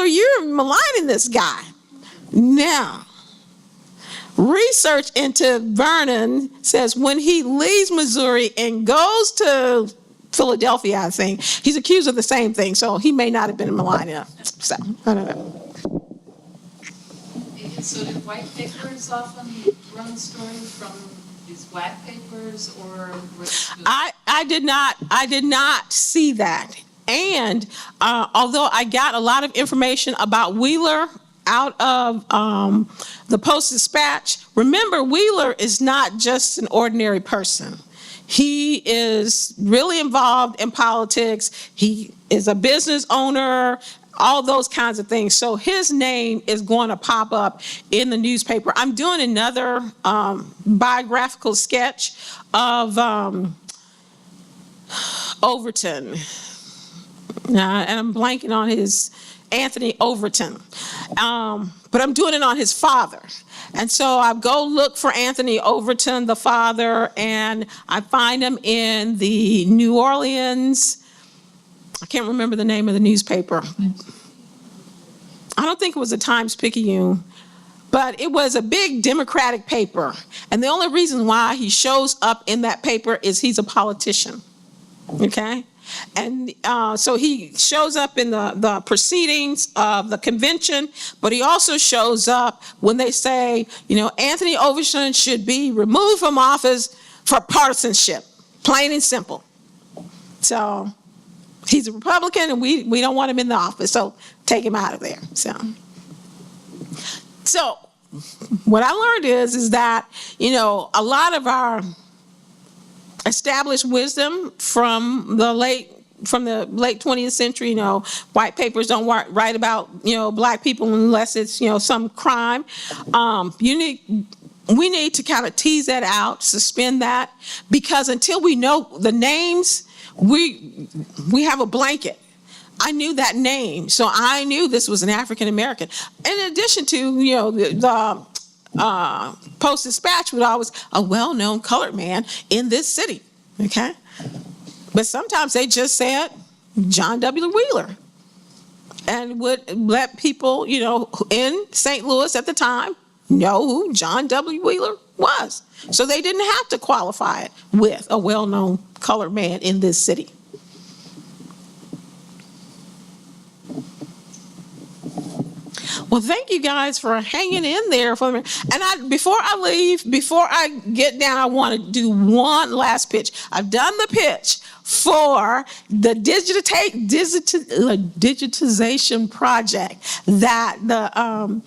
you're maligning this guy. Now, research into Vernon says when he leaves Missouri and goes to Philadelphia, I think, he's accused of the same thing, so he may not have been maligning. So, I don't know. So did white papers often run stories from these black papers, or? I did not see that. And although I got a lot of information about Wheeler out of the Post-Dispatch, remember, Wheeler is not just an ordinary person. He is really involved in politics. He is a business owner, all those kinds of things. So his name is going to pop up in the newspaper. I'm doing another biographical sketch of Overton. And I'm blanking on his, Anthony Overton. But I'm doing it on his father. And so I go look for Anthony Overton, the father, and I find him in the New Orleans, I can't remember the name of the newspaper. I don't think it was the Times-Picayune, but it was a big Democratic paper. And the only reason why he shows up in that paper is he's a politician, okay? And so he shows up in the proceedings of the convention, but he also shows up when they say, Anthony Overton should be removed from office for partisanship, plain and simple. So he's a Republican, and we don't want him in the office, so take him out of there. So what I learned is that, a lot of our established wisdom from the late 20th century, white papers don't write about, black people unless it's, some crime. We need to kind of tease that out, suspend that, because until we know the names, we have a blanket. I knew that name, so I knew this was an African American. In addition to, the Post-Dispatch was always a well-known colored man in this city, okay? But sometimes they just said John W. Wheeler and would let people, in St. Louis at the time know who John W. Wheeler was. So they didn't have to qualify it with a well-known colored man in this city. Well, thank you guys for hanging in there for me. And before I get down, I want to do one last pitch. I've done the pitch for the digitization project that the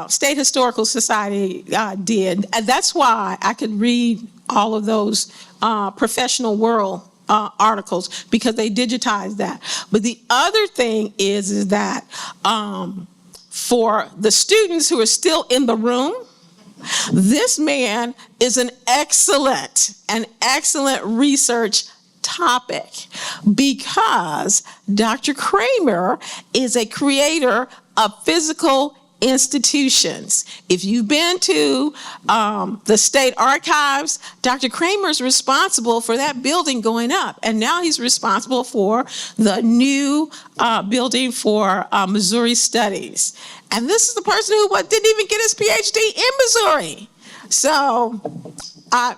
State Historical Society did. And that's why I could read all of those professional world articles, because they digitized that. But the other thing is that for the students who are still in the room, this man is an excellent research topic, because Dr. Kramer is a creator of physical institutions. If you've been to the state archives, Dr. Kramer's responsible for that building going up, and now he's responsible for the new building for Missouri Studies. And this is the person who didn't even get his PhD in Missouri. So I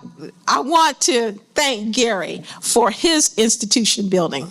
want to thank Gary for his institution building.